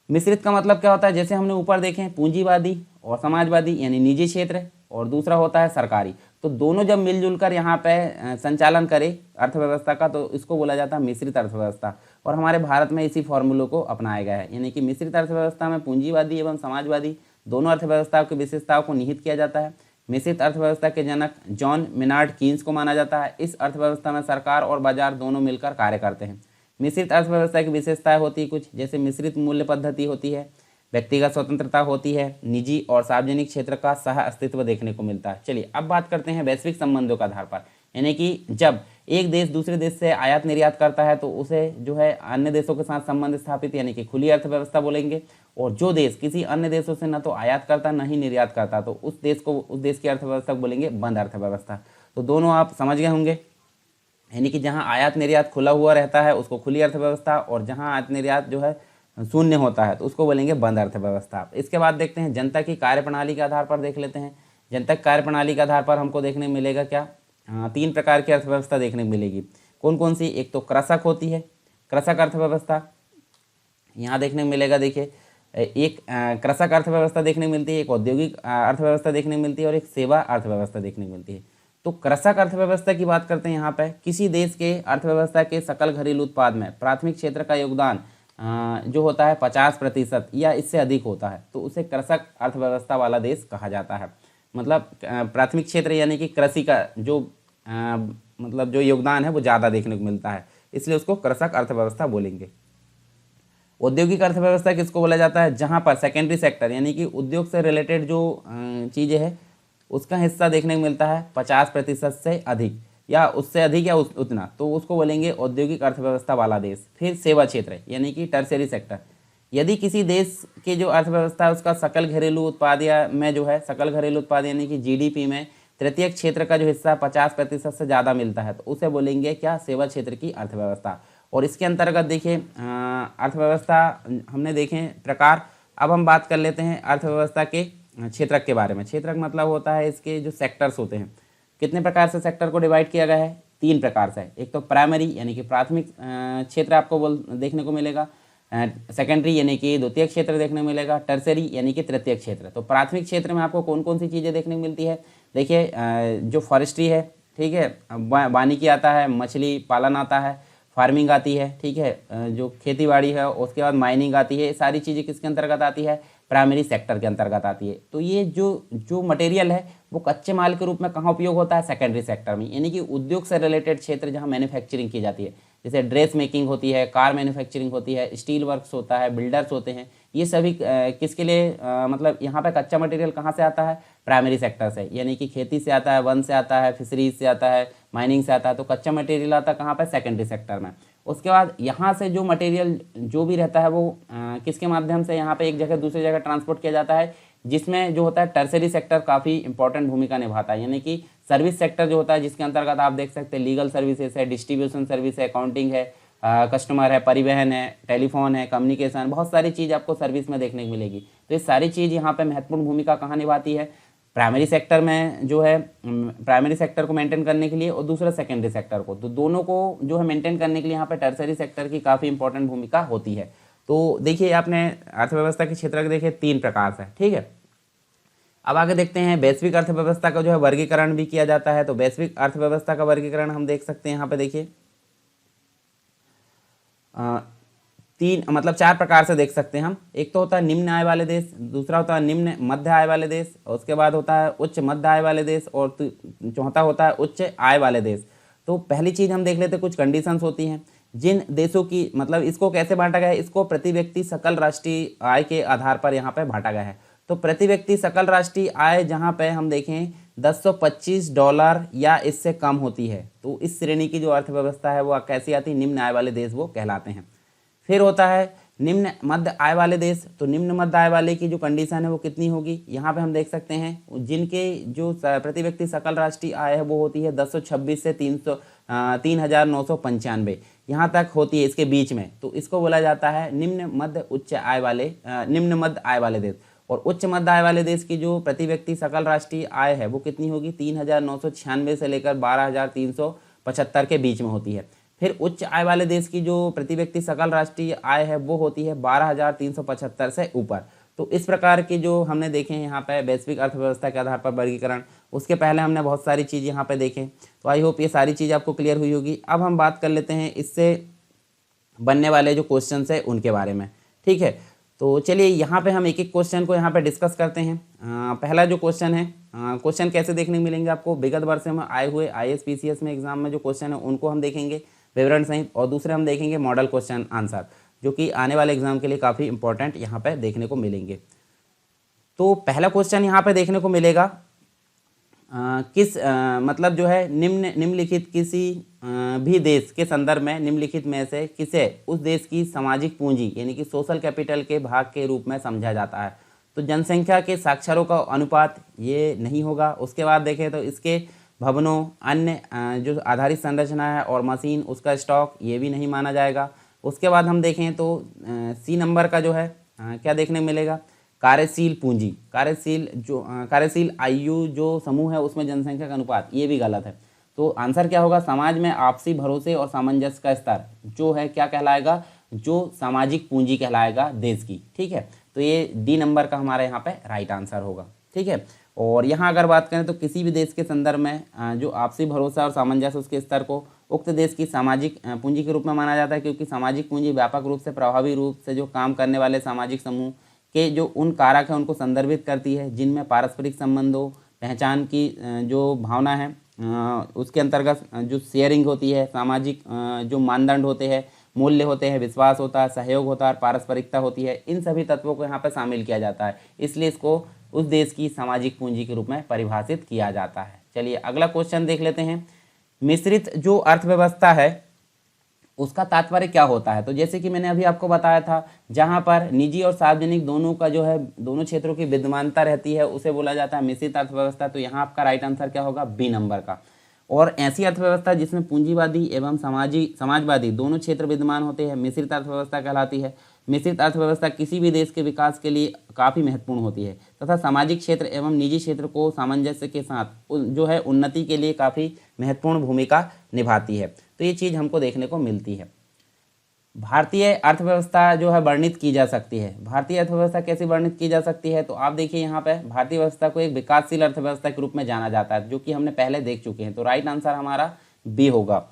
मिश्रित का मतलब क्या होता है, जैसे हमने ऊपर देखें पूंजीवादी और समाजवादी यानी निजी क्षेत्र, और दूसरा होता है सरकारी। तो दोनों जब मिलजुल कर यहाँ पे संचालन करे अर्थव्यवस्था का तो इसको बोला जाता है मिश्रित अर्थव्यवस्था। और हमारे भारत में इसी फॉर्मूलों को अपनाया गया है, यानी कि मिश्रित अर्थव्यवस्था में पूंजीवादी एवं समाजवादी दोनों अर्थव्यवस्थाओं की विशेषताओं को निहित किया जाता है। मिश्रित अर्थव्यवस्था के जनक जॉन मेनार्ड कीन्स को माना जाता है। इस अर्थव्यवस्था में सरकार और बाजार दोनों मिलकर कार्य करते हैं। मिश्रित अर्थव्यवस्था की विशेषताएं होती है कुछ, जैसे मिश्रित मूल्य पद्धति होती है, व्यक्तिगत स्वतंत्रता होती है, निजी और सार्वजनिक क्षेत्र का सह अस्तित्व देखने को मिलता है। चलिए अब बात करते हैं वैश्विक संबंधों का आधार पर, यानी कि जब एक देश दूसरे देश से आयात निर्यात करता है तो उसे जो है अन्य देशों के साथ संबंध स्थापित यानी कि खुली अर्थव्यवस्था बोलेंगे। और जो देश किसी अन्य देशों से न तो आयात करता न ही निर्यात करता तो उस देश की अर्थव्यवस्था को बोलेंगे बंद अर्थव्यवस्था। तो दोनों आप समझ गए होंगे, यानी कि जहाँ आयात निर्यात खुला हुआ रहता है उसको खुली अर्थव्यवस्था, और जहाँ आयात निर्यात जो है शून्य होता है तो उसको बोलेंगे बंद अर्थव्यवस्था। इसके बाद देखते हैं जनता की कार्यप्रणाली के आधार पर देख लेते हैं। जनता कार्यप्रणाली के आधार पर हमको देखने मिलेगा क्या, 3 प्रकार की अर्थव्यवस्था देखने को मिलेगी। कौन कौन सी, एक तो कृषक होती है, कृषक अर्थव्यवस्था यहाँ देखने को मिलेगा। देखिए एक कृषक अर्थव्यवस्था देखने को मिलती है, एक औद्योगिक अर्थव्यवस्था देखने को मिलती है और एक सेवा अर्थव्यवस्था देखने को मिलती है। तो कृषक अर्थव्यवस्था की बात करते हैं यहाँ पे, किसी देश के अर्थव्यवस्था के सकल घरेलू उत्पाद में प्राथमिक क्षेत्र का योगदान जो होता है 50% या इससे अधिक होता है तो उसे कृषक अर्थव्यवस्था वाला देश कहा जाता है। मतलब प्राथमिक क्षेत्र यानी कि कृषि का जो मतलब जो योगदान है वो ज़्यादा देखने को मिलता है, इसलिए उसको कृषक अर्थव्यवस्था बोलेंगे। औद्योगिक अर्थव्यवस्था किसको बोला जाता है, जहाँ पर सेकेंडरी सेक्टर यानी कि उद्योग से रिलेटेड जो चीज़ें हैं उसका हिस्सा देखने को मिलता है 50% से अधिक या उससे अधिक या उतना, तो उसको बोलेंगे औद्योगिक अर्थव्यवस्था वाला देश। फिर सेवा क्षेत्र यानी कि टर्शियरी सेक्टर, यदि किसी देश की जो अर्थव्यवस्था है उसका सकल घरेलू उत्पाद या में जो है सकल घरेलू उत्पाद यानी कि जीडीपी में तृतीय क्षेत्र का जो हिस्सा 50% से ज़्यादा मिलता है तो उसे बोलेंगे क्या, सेवा क्षेत्र की अर्थव्यवस्था। और इसके अंतर्गत देखिए अर्थव्यवस्था हमने देखे प्रकार। अब हम बात कर लेते हैं अर्थव्यवस्था के क्षेत्रक के बारे में। क्षेत्रक मतलब होता है इसके जो सेक्टर्स होते हैं। कितने प्रकार से सेक्टर को डिवाइड किया गया है, 3 प्रकार से। एक तो प्राइमरी यानी कि प्राथमिक क्षेत्र आपको देखने को मिलेगा, सेकेंडरी यानी कि द्वितीय क्षेत्र देखने को मिलेगा, टर्सरी यानी कि तृतीय क्षेत्र। तो प्राथमिक क्षेत्र में आपको कौन कौन सी चीज़ें देखने को मिलती है, देखिए जो फॉरेस्ट्री है, ठीक है, वानिकी आता है, मछली पालन आता है, फार्मिंग आती है, ठीक है, जो खेती बाड़ी है, उसके बाद माइनिंग आती है। सारी चीज़ें किसके अंतर्गत आती है, प्राइमरी सेक्टर के अंतर्गत आती है। तो ये जो मटेरियल है वो कच्चे माल के रूप में कहाँ उपयोग होता है, सेकेंडरी सेक्टर में, यानी कि उद्योग से रिलेटेड क्षेत्र जहाँ मैन्युफैक्चरिंग की जाती है, जैसे ड्रेस मेकिंग होती है, कार मैन्युफैक्चरिंग होती है, स्टील वर्क्स होता है, बिल्डर्स होते हैं। ये सभी किसके लिए मतलब यहाँ पे कच्चा मटेरियल कहाँ से आता है, प्राइमरी सेक्टर से, यानी कि खेती से आता है, वन से आता है, फिशरीज से आता है, माइनिंग से आता है। तो कच्चा मटेरियल आता है कहाँ पे, सेकेंडरी सेक्टर में। उसके बाद यहाँ से जो मटेरियल जो भी रहता है वो किसके माध्यम से यहाँ पे एक जगह दूसरी जगह ट्रांसपोर्ट किया जाता है, जिसमें जो होता है टर्सरी सेक्टर काफ़ी इंपॉर्टेंट भूमिका निभाता है, यानी कि सर्विस सेक्टर जो होता है जिसके अंतर्गत आप देख सकते हैं लीगल सर्विसेज है, डिस्ट्रीब्यूशन सर्विस है, अकाउंटिंग है, कस्टमर है, परिवहन है, टेलीफोन है, कम्युनिकेशन, बहुत सारी चीज़ आपको सर्विस में देखने को मिलेगी। तो ये सारी चीज़ यहाँ पे महत्वपूर्ण भूमिका कहाँ निभाती है, प्राइमरी सेक्टर में जो है, प्राइमरी सेक्टर को मेंटेन करने के लिए, और दूसरा सेकेंडरी सेक्टर को। तो दोनों को जो है मेंटेन करने के लिए यहाँ पे टर्सरी सेक्टर की काफ़ी इंपॉर्टेंट भूमिका होती है। तो देखिए आपने अर्थव्यवस्था के क्षेत्र के देखे 3 प्रकार से, ठीक है। अब आगे देखते हैं वैश्विक अर्थव्यवस्था का जो है वर्गीकरण भी किया जाता है। तो वैश्विक अर्थव्यवस्था का वर्गीकरण हम देख सकते हैं यहाँ पे, देखिए 4 प्रकार से देख सकते हैं हम। एक तो होता है निम्न आय वाले देश, दूसरा होता है निम्न मध्य आय वाले देश, और उसके बाद होता है उच्च मध्य आय वाले देश, और चौथा होता है उच्च आय वाले देश। तो पहली चीज़ हम देख लेते हैं, कुछ कंडीशंस होती हैं जिन देशों की, मतलब इसको कैसे बांटा गया है, इसको प्रति व्यक्ति सकल राष्ट्रीय आय के आधार पर यहाँ पे बांटा गया है। तो प्रति व्यक्ति सकल राष्ट्रीय आय जहाँ पे हम देखें $1025 या इससे कम होती है तो इस श्रेणी की जो अर्थव्यवस्था है वो कैसी आती है, निम्न आय वाले देश वो कहलाते हैं। फिर होता है निम्न मध्य आय वाले देश। तो निम्न मध्य आय वाले की जो कंडीशन है वो कितनी होगी, यहाँ पे हम देख सकते हैं जिनके जो प्रति व्यक्ति सकल राष्ट्रीय आय है वो होती है 226 से 3,995 यहाँ तक होती है, इसके बीच में, तो इसको बोला जाता है निम्न मध्य उच्च आय वाले निम्न मध्य आय वाले देश। और उच्च मध्य आय वाले देश की जो प्रति व्यक्ति सकल राष्ट्रीय आय है वो कितनी होगी, 3,996 से लेकर 12,375 के बीच में होती है। फिर उच्च आय वाले देश की जो प्रति व्यक्ति सकल राष्ट्रीय आय है वो होती है 12,375 से ऊपर। तो इस प्रकार की जो हमने देखे हैं यहाँ पे वैश्विक अर्थव्यवस्था के आधार पर वर्गीकरण, उसके पहले हमने बहुत सारी चीज़ यहाँ पे देखें। तो आई होप ये सारी चीज़ आपको क्लियर हुई होगी। अब हम बात कर लेते हैं इससे बनने वाले जो क्वेश्चन है उनके बारे में, ठीक है। तो चलिए यहाँ पे हम एक एक क्वेश्चन को यहाँ पे डिस्कस करते हैं। पहला जो क्वेश्चन है, क्वेश्चन कैसे देखने को मिलेंगे आपको, विगत वर्ष में आए हुए IAS PCS में एग्जाम में जो क्वेश्चन है उनको हम देखेंगे विवरण सहित, और दूसरे हम देखेंगे मॉडल क्वेश्चन आंसर, जो कि आने वाले एग्जाम के लिए काफ़ी इंपॉर्टेंट यहाँ पे देखने को मिलेंगे। तो पहला क्वेश्चन यहाँ पे देखने को मिलेगा मतलब जो है निम्नलिखित किसी भी देश के संदर्भ में निम्नलिखित में से किसे उस देश की सामाजिक पूंजी यानी कि सोशल कैपिटल के भाग के रूप में समझा जाता है। तो जनसंख्या के साक्षरों का अनुपात ये नहीं होगा। उसके बाद देखें तो इसके भवनों, अन्य जो आधारित संरचना है और मशीन, उसका स्टॉक, ये भी नहीं माना जाएगा। उसके बाद हम देखें तो C नंबर का जो है क्या देखने मिलेगा, कार्यशील पूंजी, कार्यशील आयु जो समूह है उसमें जनसंख्या का अनुपात, ये भी गलत है। तो आंसर क्या होगा, समाज में आपसी भरोसे और सामंजस्य का स्तर जो है क्या कहलाएगा, जो सामाजिक पूंजी कहलाएगा देश की, ठीक है। तो ये D नंबर का हमारा यहाँ पे राइट आंसर होगा, ठीक है। और यहाँ अगर बात करें तो किसी भी देश के संदर्भ में जो आपसी भरोसा और सामंजस्य उसके स्तर को उक्त देश की सामाजिक पूंजी के रूप में माना जाता है, क्योंकि सामाजिक पूंजी व्यापक रूप से प्रभावी रूप से जो काम करने वाले सामाजिक समूह के जो उन कारक हैं उनको संदर्भित करती है जिनमें पारस्परिक संबंधों, पहचान की जो भावना है, उसके अंतर्गत जो शेयरिंग होती है, सामाजिक जो मानदंड होते हैं, मूल्य होते हैं, विश्वास होता है, सहयोग होता है, पारस्परिकता होती है, इन सभी तत्वों को यहाँ पर शामिल किया जाता है। इसलिए इसको उस देश की सामाजिक पूंजी के रूप में परिभाषित किया जाता है। चलिए अगला क्वेश्चन देख लेते हैं। मिश्रित जो अर्थव्यवस्था है उसका तात्पर्य क्या होता है। तो जैसे कि मैंने अभी आपको बताया था, जहाँ पर निजी और सार्वजनिक दोनों का जो है दोनों क्षेत्रों की विद्यमानता रहती है उसे बोला जाता है मिश्रित अर्थव्यवस्था। तो यहाँ आपका राइट आंसर क्या होगा, B नंबर का। और ऐसी अर्थव्यवस्था जिसमें पूंजीवादी एवं समाजवादी दोनों क्षेत्र विद्यमान होते हैं मिश्रित अर्थव्यवस्था कहलाती है। मिश्रित अर्थव्यवस्था किसी भी देश के विकास के लिए काफ़ी महत्वपूर्ण होती है तथा सामाजिक क्षेत्र एवं निजी क्षेत्र को सामंजस्य के साथ जो है उन्नति के लिए काफ़ी महत्वपूर्ण भूमिका निभाती है। तो ये चीज़ हमको देखने को मिलती है। भारतीय अर्थव्यवस्था जो है वर्णित की जा सकती है। भारतीय अर्थव्यवस्था कैसे वर्णित की जा सकती है, तो आप देखिए यहाँ पे भारतीय व्यवस्था को एक विकासशील अर्थव्यवस्था के रूप में जाना जाता है, जो कि हमने पहले देख चुके हैं। तो राइट आंसर हमारा B होगा।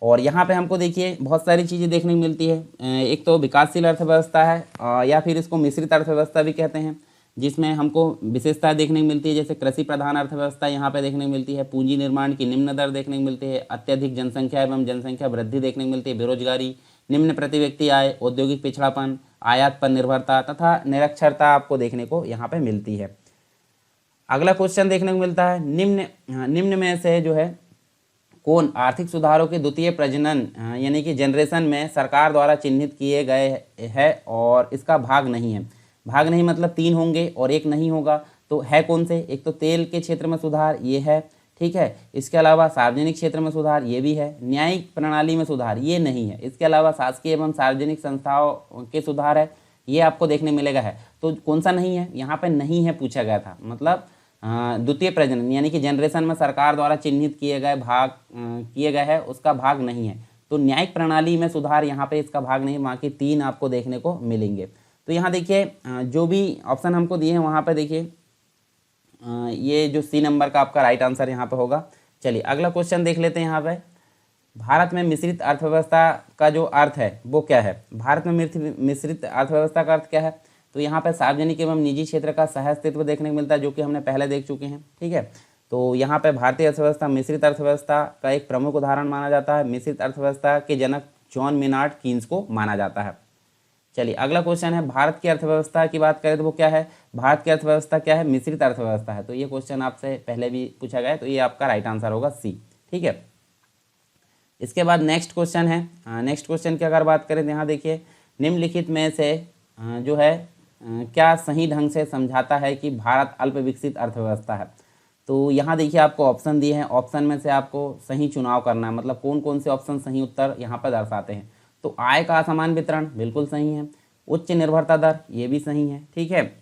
और यहाँ पे हमको देखिए बहुत सारी चीज़ें देखने को मिलती है। एक तो विकासशील अर्थव्यवस्था है या फिर इसको मिश्रित अर्थव्यवस्था भी कहते हैं, जिसमें हमको विशेषताएं देखने को मिलती है, जैसे कृषि प्रधान अर्थव्यवस्था यहाँ पे देखने को मिलती है, पूंजी निर्माण की निम्न दर देखने को मिलती है, अत्यधिक जनसंख्या एवं जनसंख्या वृद्धि देखने को मिलती है, बेरोजगारी, निम्न प्रति व्यक्ति आय, औद्योगिक पिछड़ापन, आयात पर निर्भरता तथा निरक्षरता आपको देखने को यहाँ पे मिलती है। अगला क्वेश्चन देखने को मिलता है, निम्न में से जो है कौन आर्थिक सुधारों के द्वितीय प्रजनन यानी कि जनरेशन में सरकार द्वारा चिन्हित किए गए है और इसका भाग नहीं है। भाग नहीं मतलब 3 होंगे और 1 नहीं होगा, तो है कौन से, एक तो तेल के क्षेत्र में सुधार ये है, ठीक है। इसके अलावा सार्वजनिक क्षेत्र में सुधार ये भी है, न्यायिक प्रणाली में सुधार ये नहीं है, इसके अलावा शासकीय एवं सार्वजनिक संस्थाओं के सुधार है, ये आपको देखने मिलेगा है। तो कौन सा नहीं है, यहाँ पे नहीं है पूछा गया था, मतलब द्वितीय प्रजनन यानी कि जनरेशन में सरकार द्वारा चिन्हित किए गए है उसका भाग नहीं है। तो न्यायिक प्रणाली में सुधार यहाँ पे इसका भाग नहीं, बाकी 3 आपको देखने को मिलेंगे। तो यहाँ देखिए जो भी ऑप्शन हमको दिए हैं वहाँ पे देखिए ये जो C नंबर का आपका राइट आंसर यहाँ पे होगा। चलिए अगला क्वेश्चन देख लेते हैं। यहाँ पे भारत में मिश्रित अर्थव्यवस्था का जो अर्थ है वो क्या है। भारत में मिश्रित अर्थव्यवस्था का अर्थ क्या है, तो यहाँ पे सार्वजनिक एवं निजी क्षेत्र का सहअस्तित्व देखने को मिलता है, जो कि हमने पहले देख चुके हैं, ठीक है। तो यहाँ पे भारतीय अर्थव्यवस्था मिश्रित अर्थव्यवस्था का एक प्रमुख उदाहरण माना जाता है। मिश्रित अर्थव्यवस्था के जनक जॉन मेनार्ड कीन्स को माना जाता है। चलिए अगला क्वेश्चन है, भारत की अर्थव्यवस्था की बात करें तो वो क्या है, भारत की अर्थव्यवस्था क्या है, मिश्रित अर्थव्यवस्था है। तो ये क्वेश्चन आपसे पहले भी पूछा गया है, तो ये आपका राइट आंसर होगा सी। ठीक है, इसके बाद नेक्स्ट क्वेश्चन है, नेक्स्ट क्वेश्चन की अगर बात करें तो यहाँ देखिए, निम्नलिखित में से जो है क्या सही ढंग से समझाता है कि भारत अल्प विकसित अर्थव्यवस्था है। तो यहाँ देखिए आपको ऑप्शन दिए हैं, ऑप्शन में से आपको सही चुनाव करना है, मतलब कौन कौन से ऑप्शन सही उत्तर यहाँ पर दर्शाते हैं। तो आय का असमान वितरण बिल्कुल सही है, उच्च निर्भरता दर ये भी सही है। ठीक है,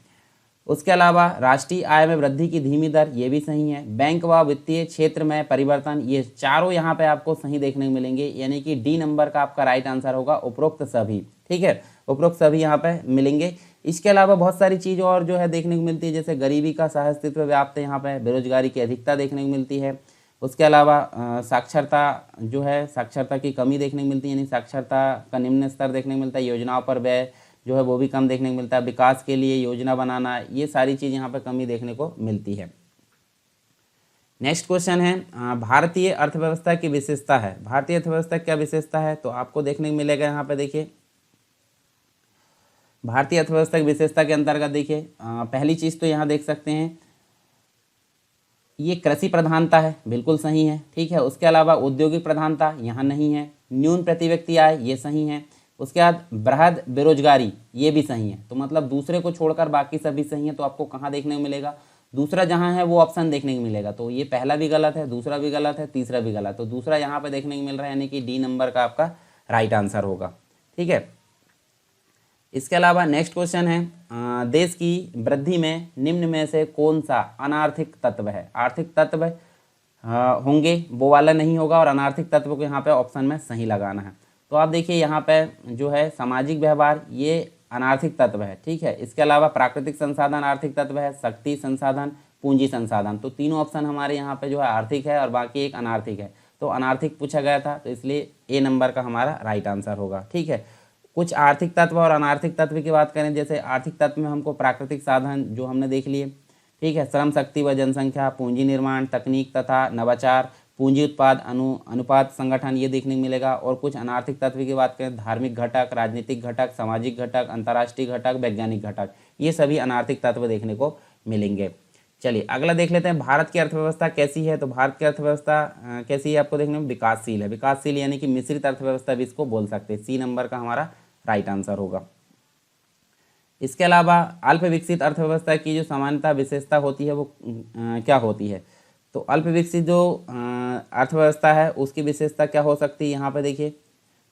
उसके अलावा राष्ट्रीय आय में वृद्धि की धीमी दर ये भी सही है, बैंक व वित्तीय क्षेत्र में परिवर्तन, ये चारों यहाँ पे आपको सही देखने को मिलेंगे, यानी कि डी नंबर का आपका राइट आंसर होगा उपरोक्त सभी। ठीक है, उपरोक्त सभी यहाँ पे मिलेंगे। इसके अलावा बहुत सारी चीज़ और जो है देखने को मिलती है, जैसे गरीबी का सहअस्तित्व व्याप्त है, यहाँ पे बेरोजगारी की अधिकता देखने को मिलती है। उसके अलावा साक्षरता जो है, साक्षरता की कमी देखने को मिलती है, यानी साक्षरता का निम्न स्तर देखने को मिलता है, योजनाओं पर व्यय जो है वो भी कम देखने को मिलता है, विकास के लिए योजना बनाना, ये सारी चीज़ यहाँ पर कमी देखने को मिलती है। नेक्स्ट क्वेश्चन है, भारतीय अर्थव्यवस्था की विशेषता है, भारतीय अर्थव्यवस्था क्या विशेषता है। तो आपको देखने को मिलेगा यहाँ पे देखिए, भारतीय अर्थव्यवस्था की विशेषता के अंतर्गत देखिए पहली चीज़ तो यहाँ देख सकते हैं, ये कृषि प्रधानता है, बिल्कुल सही है। ठीक है, उसके अलावा औद्योगिक प्रधानता यहाँ नहीं है, न्यून प्रति व्यक्ति आय ये सही है, उसके बाद बृहद बेरोजगारी ये भी सही है। तो मतलब दूसरे को छोड़कर बाकी सभी सही है। तो आपको कहाँ देखने को मिलेगा, दूसरा जहाँ है वो ऑप्शन देखने को मिलेगा। तो ये पहला भी गलत है, दूसरा भी गलत है, तीसरा भी गलत, तो दूसरा यहाँ पे देखने को मिल रहा है, यानी कि डी नंबर का आपका राइट आंसर होगा। ठीक है, इसके अलावा नेक्स्ट क्वेश्चन है, देश की वृद्धि में निम्न में से कौन सा अनार्थिक तत्व है। आर्थिक तत्व होंगे वो वाला नहीं होगा, और अनार्थिक तत्व को यहाँ पे ऑप्शन में सही लगाना है। तो आप देखिए यहाँ पे जो है सामाजिक व्यवहार ये अनार्थिक तत्व है। ठीक है, इसके अलावा प्राकृतिक संसाधन आर्थिक तत्व है, शक्ति संसाधन, पूंजी संसाधन, तो तीनों ऑप्शन हमारे यहाँ पे जो है आर्थिक है, और बाकी एक अनार्थिक है। तो अनार्थिक पूछा गया था, तो इसलिए ए नंबर का हमारा राइट आंसर होगा। ठीक है, कुछ आर्थिक तत्व और अनार्थिक तत्व की बात करें, जैसे आर्थिक तत्व में हमको प्राकृतिक साधन जो हमने देख लिए, ठीक है, श्रम शक्ति व जनसंख्या, पूंजी निर्माण, तकनीक तथा नवाचार, पूंजी उत्पाद अनुपात संगठन ये देखने को मिलेगा। और कुछ अनार्थिक तत्व की बात करें, धार्मिक घटक, राजनीतिक घटक, सामाजिक घटक, अंतर्राष्ट्रीय घटक, वैज्ञानिक घटक, ये सभी अनार्थिक तत्व देखने को मिलेंगे। चलिए अगला देख लेते हैं, भारत की अर्थव्यवस्था कैसी है। तो भारत की अर्थव्यवस्था कैसी है आपको देखने में, विकासशील है, विकासशील यानी कि मिश्रित अर्थव्यवस्था भी इसको बोल सकते हैं। सी नंबर का हमारा राइट आंसर होगा। इसके अलावा अल्प विकसित अर्थव्यवस्था की जो सामान्यता विशेषता होती है वो क्या होती है। तो अल्प विकसित जो अर्थव्यवस्था है उसकी विशेषता क्या हो सकती है, यहाँ पे देखिए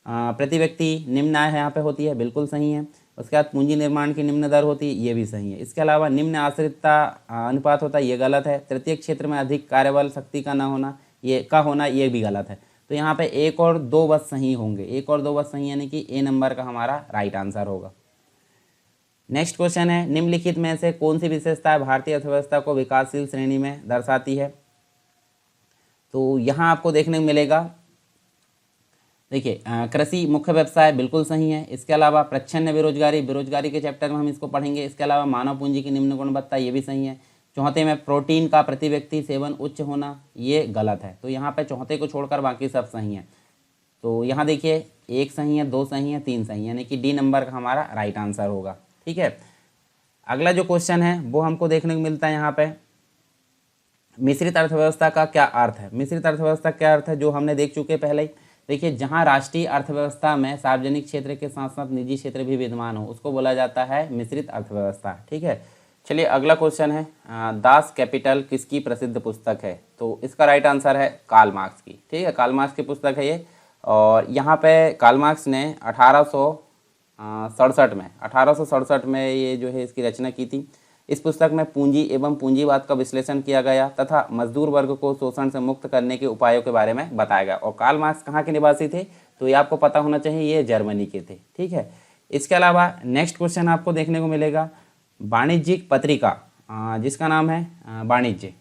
प्रति व्यक्ति निम्न आय यहाँ पे होती है, बिल्कुल सही है। उसके बाद पूंजी निर्माण की निम्न दर होती है, ये भी सही है। इसके अलावा निम्न आश्रितता अनुपात होता है, ये गलत है। तृतीय क्षेत्र में अधिक कार्यबल शक्ति का ना होना, ये भी गलत है। तो यहाँ पे एक और दो बस सही होंगे, एक और दो बस सही, यानी कि ए नंबर का हमारा राइट आंसर होगा। नेक्स्ट क्वेश्चन है, निम्नलिखित में से कौन सी विशेषता भारतीय अर्थव्यवस्था को विकासशील श्रेणी में दर्शाती है। तो यहाँ आपको देखने को मिलेगा, देखिए कृषि मुख्य व्यवसाय बिल्कुल सही है। इसके अलावा प्रच्छन्न बेरोजगारी, बेरोजगारी के चैप्टर में हम इसको पढ़ेंगे। इसके अलावा मानव पूंजी की निम्न गुणवत्ता, ये भी सही है। चौथे में प्रोटीन का प्रति व्यक्ति सेवन उच्च होना, ये गलत है। तो यहाँ पे चौथे को छोड़कर बाकी सब सही है। तो यहाँ देखिए एक सही है, दो सही है, तीन सही है, यानी कि डी नंबर का हमारा राइट आंसर होगा। ठीक है, अगला जो क्वेश्चन है वो हमको देखने को मिलता है यहाँ पे, मिश्रित अर्थव्यवस्था का क्या अर्थ है। मिश्रित अर्थव्यवस्था क्या अर्थ है, जो हमने देख चुके पहले ही। देखिए जहाँ राष्ट्रीय अर्थव्यवस्था में सार्वजनिक क्षेत्र के साथ साथ निजी क्षेत्र भी विद्यमान हो, उसको बोला जाता है मिश्रित अर्थव्यवस्था। ठीक है, चलिए अगला क्वेश्चन है, दास कैपिटल किसकी प्रसिद्ध पुस्तक है। तो इसका राइट आंसर है कार्ल मार्क्स की। ठीक है, कार्ल मार्क्स की पुस्तक है ये। और यहाँ पे कार्ल मार्क्स ने 1867 में ये जो है इसकी रचना की थी। इस पुस्तक में पूंजी एवं पूंजीवाद का विश्लेषण किया गया तथा मजदूर वर्ग को शोषण से मुक्त करने के उपायों के बारे में बताया गया। और कार्ल मार्क्स कहाँ के निवासी थे, तो ये आपको पता होना चाहिए, ये जर्मनी के थे। ठीक है, इसके अलावा नेक्स्ट क्वेश्चन आपको देखने को मिलेगा, वाणिज्यिक पत्रिका जिसका नाम है वाणिज्य,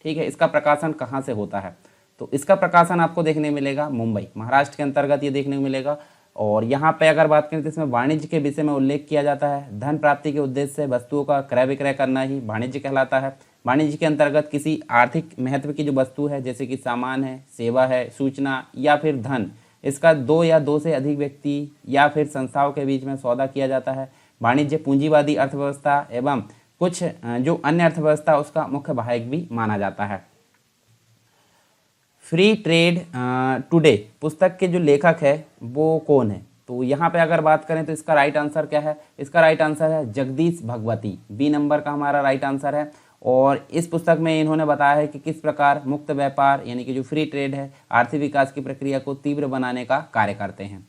ठीक है, इसका प्रकाशन कहाँ से होता है। तो इसका प्रकाशन आपको देखने को मिलेगा मुंबई, महाराष्ट्र के अंतर्गत ये देखने को मिलेगा। और यहाँ पे अगर बात करें तो इसमें वाणिज्य के विषय में उल्लेख किया जाता है। धन प्राप्ति के उद्देश्य से वस्तुओं का क्रय विक्रय करना ही वाणिज्य कहलाता है। वाणिज्य के अंतर्गत किसी आर्थिक महत्व की जो वस्तु है, जैसे कि सामान है, सेवा है, सूचना या फिर धन, इसका दो या दो से अधिक व्यक्ति या फिर संस्थाओं के बीच में सौदा किया जाता है। वाणिज्य पूंजीवादी अर्थव्यवस्था एवं कुछ जो अन्य अर्थव्यवस्था उसका मुख्य वाहक भी माना जाता है। फ्री ट्रेड टुडे पुस्तक के जो लेखक है वो कौन है? तो यहाँ पे अगर बात करें तो इसका राइट आंसर क्या है? इसका राइट आंसर है जगदीश भगवती। बी नंबर का हमारा राइट आंसर है। और इस पुस्तक में इन्होंने बताया है कि किस प्रकार मुक्त व्यापार यानी कि जो फ्री ट्रेड है आर्थिक विकास की प्रक्रिया को तीव्र बनाने का कार्य करते हैं।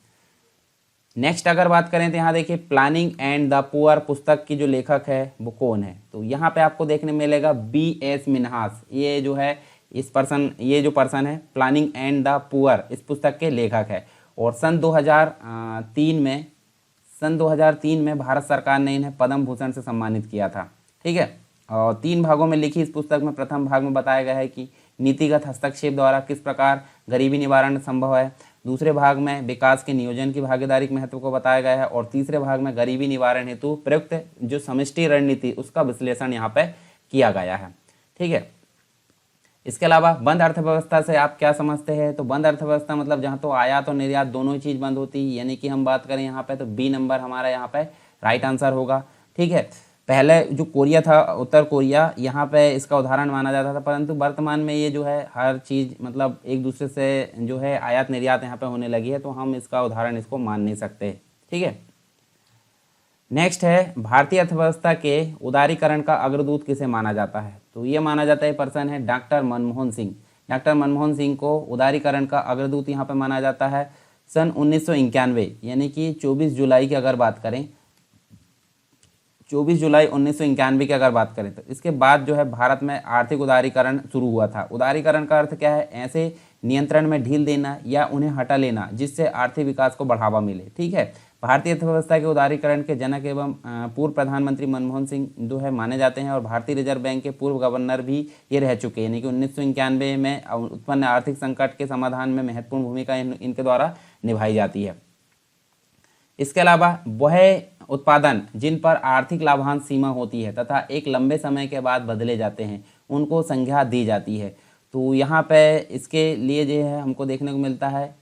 नेक्स्ट अगर बात करें तो यहाँ देखिए प्लानिंग एंड द पुअर पुस्तक की जो लेखक है वो कौन है? तो यहाँ पे आपको देखने मिलेगा B.S. मिन्हास। ये जो है ये जो पर्सन है प्लानिंग एंड द पुअर इस पुस्तक के लेखक है। और सन 2003 में भारत सरकार ने इन्हें पद्म भूषण से सम्मानित किया था। ठीक है। और 3 भागों में लिखी इस पुस्तक में प्रथम भाग में बताया गया है कि नीतिगत हस्तक्षेप द्वारा किस प्रकार गरीबी निवारण संभव है। दूसरे भाग में विकास के नियोजन की भागीदारी के महत्व को बताया गया है। और तीसरे भाग में गरीबी निवारण हेतु प्रयुक्त जो समष्टि रणनीति उसका विश्लेषण यहाँ पे किया गया है। ठीक है। इसके अलावा बंद अर्थव्यवस्था से आप क्या समझते हैं? तो बंद अर्थव्यवस्था मतलब जहाँ तो आयात और निर्यात दोनों ही चीज़ बंद होती है, यानी कि हम बात करें यहाँ पे तो बी नंबर हमारा यहाँ पे राइट आंसर होगा। ठीक है। पहले जो कोरिया था उत्तर कोरिया, यहाँ पे इसका उदाहरण माना जाता था, परंतु वर्तमान में ये जो है हर चीज़ मतलब एक दूसरे से जो है आयात निर्यात यहाँ पे होने लगी है, तो हम इसका उदाहरण इसको मान नहीं सकते। ठीक है। नेक्स्ट है भारतीय अर्थव्यवस्था के उदारीकरण का अग्रदूत किसे माना जाता है? तो ये माना जाता है पर्सन है डॉक्टर मनमोहन सिंह। डॉक्टर मनमोहन सिंह को उदारीकरण का अग्रदूत यहाँ पे माना जाता है। सन 1991 यानी कि 24 जुलाई की अगर बात करें 24 जुलाई 1991 की अगर बात करें तो इसके बाद जो है भारत में आर्थिक उदारीकरण शुरू हुआ था। उदारीकरण का अर्थ क्या है? ऐसे नियंत्रण में ढील देना या उन्हें हटा लेना जिससे आर्थिक विकास को बढ़ावा मिले। ठीक है। भारतीय अर्थव्यवस्था के उदारीकरण के जनक एवं पूर्व प्रधानमंत्री मनमोहन सिंह जो है माने जाते हैं और भारतीय रिजर्व बैंक के पूर्व गवर्नर भी ये रह चुके हैं, यानी कि 1991 में उत्पन्न आर्थिक संकट के समाधान में महत्वपूर्ण भूमिका इनके द्वारा निभाई जाती है। इसके अलावा वह उत्पादन जिन पर आर्थिक लाभांश सीमा होती है तथा एक लंबे समय के बाद बदले जाते हैं उनको संज्ञा दी जाती है। तो यहाँ पे इसके लिए जो है हमको देखने को मिलता है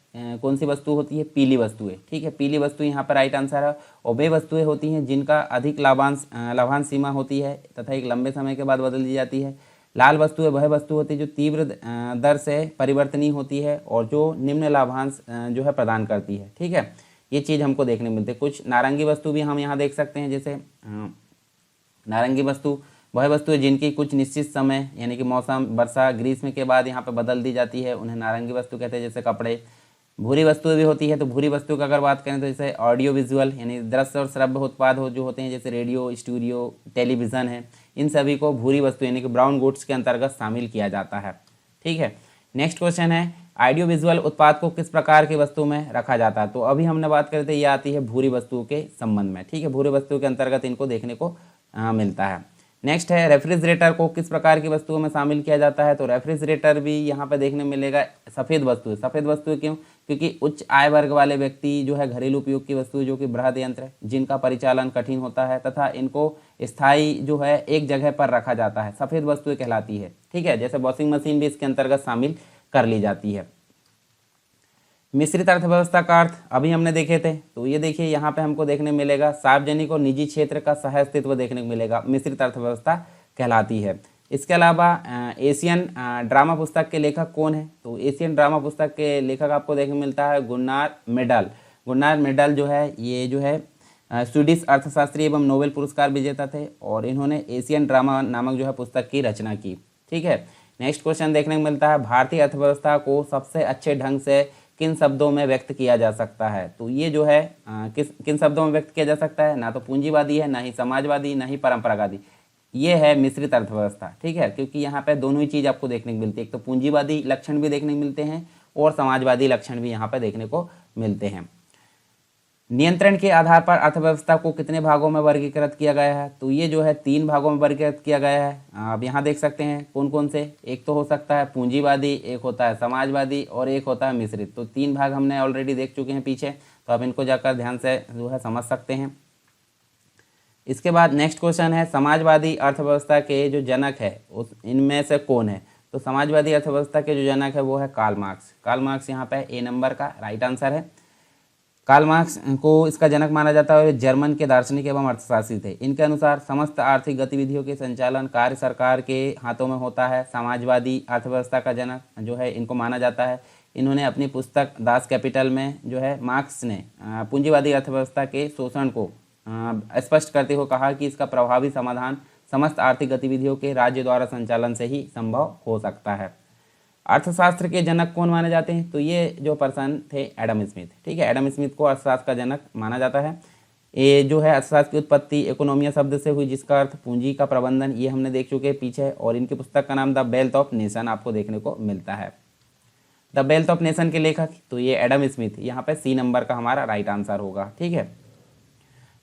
कौन सी वस्तु होती है? पीली वस्तुएं। ठीक है। पीली वस्तु यहाँ पर राइट आंसर है। और वे वस्तुएं होती हैं जिनका अधिक लाभांश सीमा होती है तथा एक लंबे समय के बाद बदल दी जाती है। लाल वस्तुएं वह वस्तु होती है जो तीव्र दर से परिवर्तनीय होती है और जो निम्न लाभांश जो है प्रदान करती है। ठीक है। ये चीज़ हमको देखने मिलती है। कुछ नारंगी वस्तु भी हम यहाँ देख सकते हैं, जैसे नारंगी वस्तु वह वस्तु है जिनकी कुछ निश्चित समय यानी कि मौसम वर्षा ग्रीष्म के बाद यहाँ पे बदल दी जाती है, उन्हें नारंगी वस्तु कहते हैं, जैसे कपड़े। भूरी वस्तुएं भी होती है। तो भूरी वस्तु की अगर बात करें तो जैसे ऑडियो विजुअल यानी दृश्य और श्रव्य उत्पाद जो होते हैं जैसे रेडियो स्टूडियो टेलीविज़न है, इन सभी को भूरी वस्तु यानी कि ब्राउन गुड्स के अंतर्गत शामिल किया जाता है। ठीक है। नेक्स्ट क्वेश्चन है ऑडियो विजुअल उत्पाद को किस प्रकार की वस्तु में रखा जाता है? तो अभी हमने बात करी थी ये आती है भूरी वस्तुओं के संबंध में। ठीक है। भूरी वस्तु के अंतर्गत इनको देखने को मिलता है। नेक्स्ट है रेफ्रिजरेटर को किस प्रकार की वस्तुओं में शामिल किया जाता है? तो रेफ्रिजरेटर भी यहाँ पे देखने मिलेगा सफ़ेद वस्तु। सफ़ेद वस्तु क्यों? क्योंकि उच्च आय वर्ग वाले व्यक्ति जो है घरेलू उपयोग की वस्तु जो कि बृहद यंत्र जिनका परिचालन कठिन होता है तथा इनको स्थायी जो है एक जगह पर रखा जाता है, सफ़ेद वस्तुएं कहलाती है। ठीक है। जैसे वॉशिंग मशीन भी इसके अंतर्गत शामिल कर ली जाती है। मिश्रित अर्थव्यवस्था का अर्थ अभी हमने देखे थे। तो ये देखिए यहाँ पे हमको देखने मिलेगा सार्वजनिक और निजी क्षेत्र का सह अस्तित्व देखने को मिलेगा, मिश्रित अर्थव्यवस्था कहलाती है। इसके अलावा एशियन ड्रामा पुस्तक के लेखक कौन है? तो एशियन ड्रामा पुस्तक के लेखक आपको देखने मिलता है गुन्नार मेडल। गुन्नार मेडल जो है ये जो है स्वीडिश अर्थशास्त्री एवं नोबेल पुरस्कार विजेता थे और इन्होंने एशियन ड्रामा नामक जो है पुस्तक की रचना की। ठीक है। नेक्स्ट क्वेश्चन देखने को मिलता है भारतीय अर्थव्यवस्था को सबसे अच्छे ढंग से किन शब्दों में व्यक्त किया जा सकता है? तो ये जो है किन शब्दों में व्यक्त किया जा सकता है? ना तो पूंजीवादी है, ना ही समाजवादी, ना ही परंपरावादी, ये है मिश्रित अर्थव्यवस्था। ठीक है। क्योंकि यहाँ पे दोनों ही चीज़ आपको देखने को मिलती है, एक तो पूंजीवादी लक्षण भी देखने को मिलते हैं और समाजवादी लक्षण भी यहाँ पे देखने को मिलते हैं। नियंत्रण के आधार पर अर्थव्यवस्था को कितने भागों में वर्गीकृत किया गया है? तो ये जो है 3 भागों में वर्गीकृत किया गया है। आप यहाँ देख सकते हैं कौन कौन से। एक तो हो सकता है पूंजीवादी, एक होता है समाजवादी और एक होता है मिश्रित। तो 3 भाग हमने ऑलरेडी देख चुके हैं पीछे, तो आप इनको जाकर ध्यान से जो है समझ सकते हैं। इसके बाद नेक्स्ट क्वेश्चन है समाजवादी अर्थव्यवस्था के जो जनक है उस इनमें से कौन है? तो समाजवादी अर्थव्यवस्था के जो जनक है वो है कार्ल मार्क्स। कार्ल मार्क्स यहाँ पे ए नंबर का राइट आंसर है। कार्ल मार्क्स को इसका जनक माना जाता है और जर्मन के दार्शनिक एवं अर्थशास्त्री थे। इनके अनुसार समस्त आर्थिक गतिविधियों के संचालन कार्य सरकार के हाथों में होता है। समाजवादी अर्थव्यवस्था का जनक जो है इनको माना जाता है। इन्होंने अपनी पुस्तक दास कैपिटल में जो है मार्क्स ने पूंजीवादी अर्थव्यवस्था के शोषण को स्पष्ट करते हुए कहा कि इसका प्रभावी समाधान समस्त आर्थिक गतिविधियों के राज्य द्वारा संचालन से ही संभव हो सकता है। अर्थशास्त्र के जनक कौन माने जाते हैं? तो ये जो पर्सन थे एडम स्मिथ। ठीक है, एडम स्मिथ को अर्थशास्त्र का जनक माना जाता है। ये जो है अर्थशास्त्र की उत्पत्ति इकोनॉमिया शब्द से हुई, जिसका अर्थ पूंजी का प्रबंधन, ये हमने देख चुके हैं पीछे। और इनकी पुस्तक का नाम द वेल्थ ऑफ नेशन आपको देखने को मिलता है। द वेल्थ ऑफ नेशन के लेखक तो ये एडम स्मिथ, यहाँ पे सी नंबर का हमारा राइट आंसर होगा। ठीक है,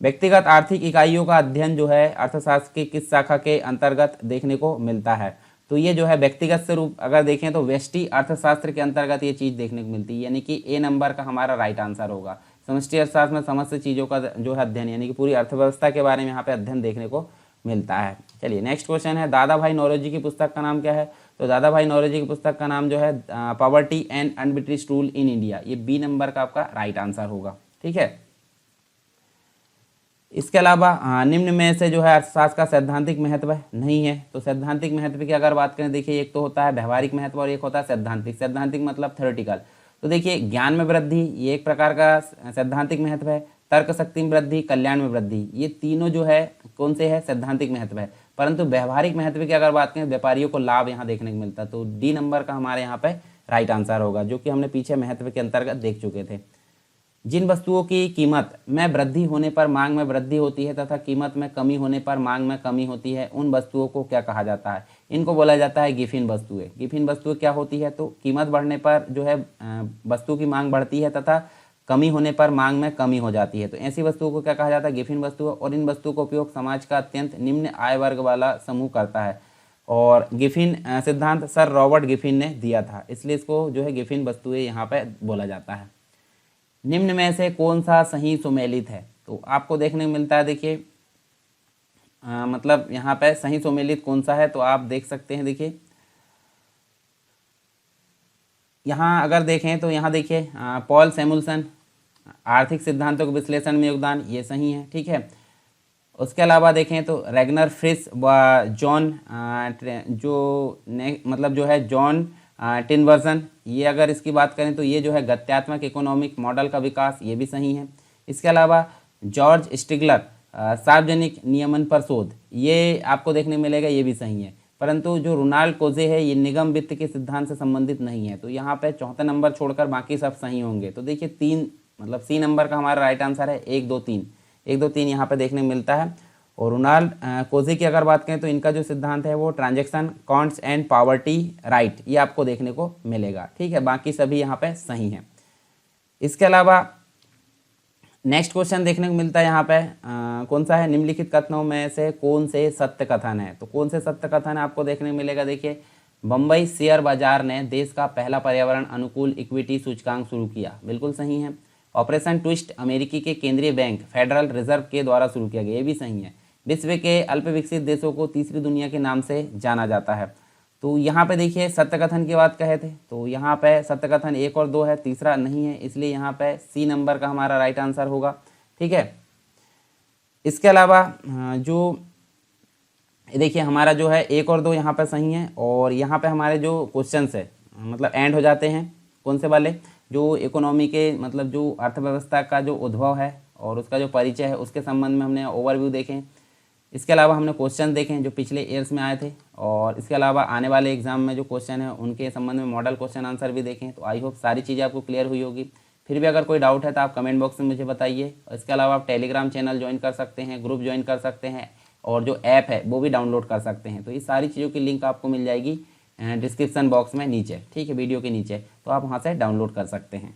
व्यक्तिगत आर्थिक इकाइयों का अध्ययन जो है अर्थशास्त्र की किस शाखा के अंतर्गत देखने को मिलता है? तो ये जो है व्यक्तिगत स्वरूप अगर देखें तो व्यष्टि अर्थशास्त्र के अंतर्गत ये चीज़ देखने को मिलती है, यानी कि ए नंबर का हमारा राइट आंसर होगा। समष्टि अर्थशास्त्र में समस्त चीज़ों का जो है अध्ययन, यानी कि पूरी अर्थव्यवस्था के बारे में यहाँ पे अध्ययन देखने को मिलता है। चलिए नेक्स्ट क्वेश्चन है, दादा भाई नौरोजी की पुस्तक का नाम क्या है? तो दादा भाई नौरोजी की पुस्तक का नाम जो है poverty and un-British rule in India, ये बी नंबर का आपका राइट आंसर होगा। ठीक है, इसके अलावा निम्न में से जो है अर्थशास्त्र का सैद्धांतिक महत्व नहीं है। तो सैद्धांतिक महत्व की अगर बात करें, देखिए एक तो होता है व्यवहारिक महत्व और एक होता है सैद्धांतिक। सैद्धांतिक मतलब थ्योरेटिकल। तो देखिए ज्ञान में वृद्धि ये एक प्रकार का सैद्धांतिक महत्व है, तर्क शक्ति में वृद्धि, कल्याण में वृद्धि, ये तीनों जो है कौन से है? सैद्धांतिक महत्व है। परंतु व्यवहारिक महत्व की अगर बात करें, व्यापारियों को लाभ यहाँ देखने को मिलता है। तो डी नंबर का हमारे यहाँ पे राइट आंसर होगा, जो कि हमने पीछे महत्व के अंतर्गत देख चुके थे। जिन वस्तुओं की कीमत में वृद्धि होने पर मांग में वृद्धि होती है तथा कीमत में कमी होने पर मांग में कमी होती है, उन वस्तुओं को क्या कहा जाता है? इनको बोला जाता है गिफिन वस्तुएं। गिफिन वस्तुएं क्या होती है? तो कीमत बढ़ने पर जो है वस्तु की मांग बढ़ती है तथा कमी होने पर मांग में कमी हो जाती है, तो ऐसी वस्तुओं को क्या कहा जाता है? गिफिन वस्तुएं। और इन वस्तुओं का उपयोग समाज का अत्यंत निम्न आय वर्ग वाला समूह करता है। और गिफिन सिद्धांत सर रॉबर्ट गिफिन ने दिया था, इसलिए इसको जो है गिफिन वस्तुएं यहाँ पे बोला जाता है। निम्न में से कौन सा सही सुमेलित है? तो आपको देखने को मिलता है, देखिए मतलब यहाँ पे सही सुमेलित कौन सा है? तो आप देख सकते हैं, देखिए यहाँ अगर देखें तो यहाँ देखिए पॉल सैमुअल्सन आर्थिक सिद्धांतों के विश्लेषण में योगदान, ये सही है। ठीक है, उसके अलावा देखें तो रेगनर फ्रिस व जॉन मतलब जो है जॉन टिनवर्सन, ये अगर इसकी बात करें तो ये जो है गत्यात्मक इकोनॉमिक मॉडल का विकास, ये भी सही है। इसके अलावा जॉर्ज स्टिगलर सार्वजनिक नियमन पर शोध, ये आपको देखने मिलेगा, ये भी सही है। परंतु जो रोनाल्ड कोजे है ये निगम वित्त के सिद्धांत से संबंधित नहीं है। तो यहाँ पे चौथा नंबर छोड़कर बाकी सब सही होंगे। तो देखिए तीन मतलब सी नंबर का हमारा राइट आंसर है 1 2 3, 1 2 3 यहाँ पे देखने को मिलता है। और रोनाल्ड कोजे की अगर बात करें तो इनका जो सिद्धांत है वो transaction counts and poverty right, ये आपको देखने को मिलेगा। ठीक है, बाकी सभी यहाँ पे सही हैं। इसके अलावा नेक्स्ट क्वेश्चन देखने को मिलता है यहाँ पे कौन सा है? निम्नलिखित कथनों में से कौन से सत्य कथन है? तो कौन से सत्य कथन है आपको देखने को मिलेगा, देखिए बम्बई शेयर बाजार ने देश का पहला पर्यावरण अनुकूल इक्विटी सूचकांक शुरू किया, बिल्कुल सही है। ऑपरेशन ट्विस्ट अमेरिकी के केंद्रीय बैंक फेडरल रिजर्व के द्वारा शुरू किया गया, ये भी सही है। विश्व के अल्प विकसित देशों को तीसरी दुनिया के नाम से जाना जाता है। तो यहाँ पे देखिए सत्य कथन की बात कहे थे, तो यहाँ पे सत्य कथन 1 और 2 है, तीसरा नहीं है, इसलिए यहाँ पे सी नंबर का हमारा राइट आंसर होगा। ठीक है, इसके अलावा जो देखिए हमारा जो है 1 और 2 यहाँ पे सही है। और यहाँ पे हमारे जो क्वेश्चन है मतलब एंड हो जाते हैं, कौन से वाले? जो इकोनॉमी के मतलब जो अर्थव्यवस्था का जो उद्भव है और उसका जो परिचय है उसके संबंध में हमने ओवरव्यू देखें। इसके अलावा हमने क्वेश्चन देखें जो पिछले ईयर्स में आए थे, और इसके अलावा आने वाले एग्जाम में जो क्वेश्चन है उनके संबंध में मॉडल क्वेश्चन आंसर भी देखें। तो आई होप सारी चीज़ें आपको क्लियर हुई होगी। फिर भी अगर कोई डाउट है तो आप कमेंट बॉक्स में मुझे बताइए। इसके अलावा आप टेलीग्राम चैनल ज्वाइन कर सकते हैं, ग्रुप ज्वाइन कर सकते हैं, और जो ऐप है वो भी डाउनलोड कर सकते हैं। तो ये सारी चीज़ों की लिंक आपको मिल जाएगी डिस्क्रिप्शन बॉक्स में नीचे, ठीक है, वीडियो के नीचे, तो आप वहाँ से डाउनलोड कर सकते हैं।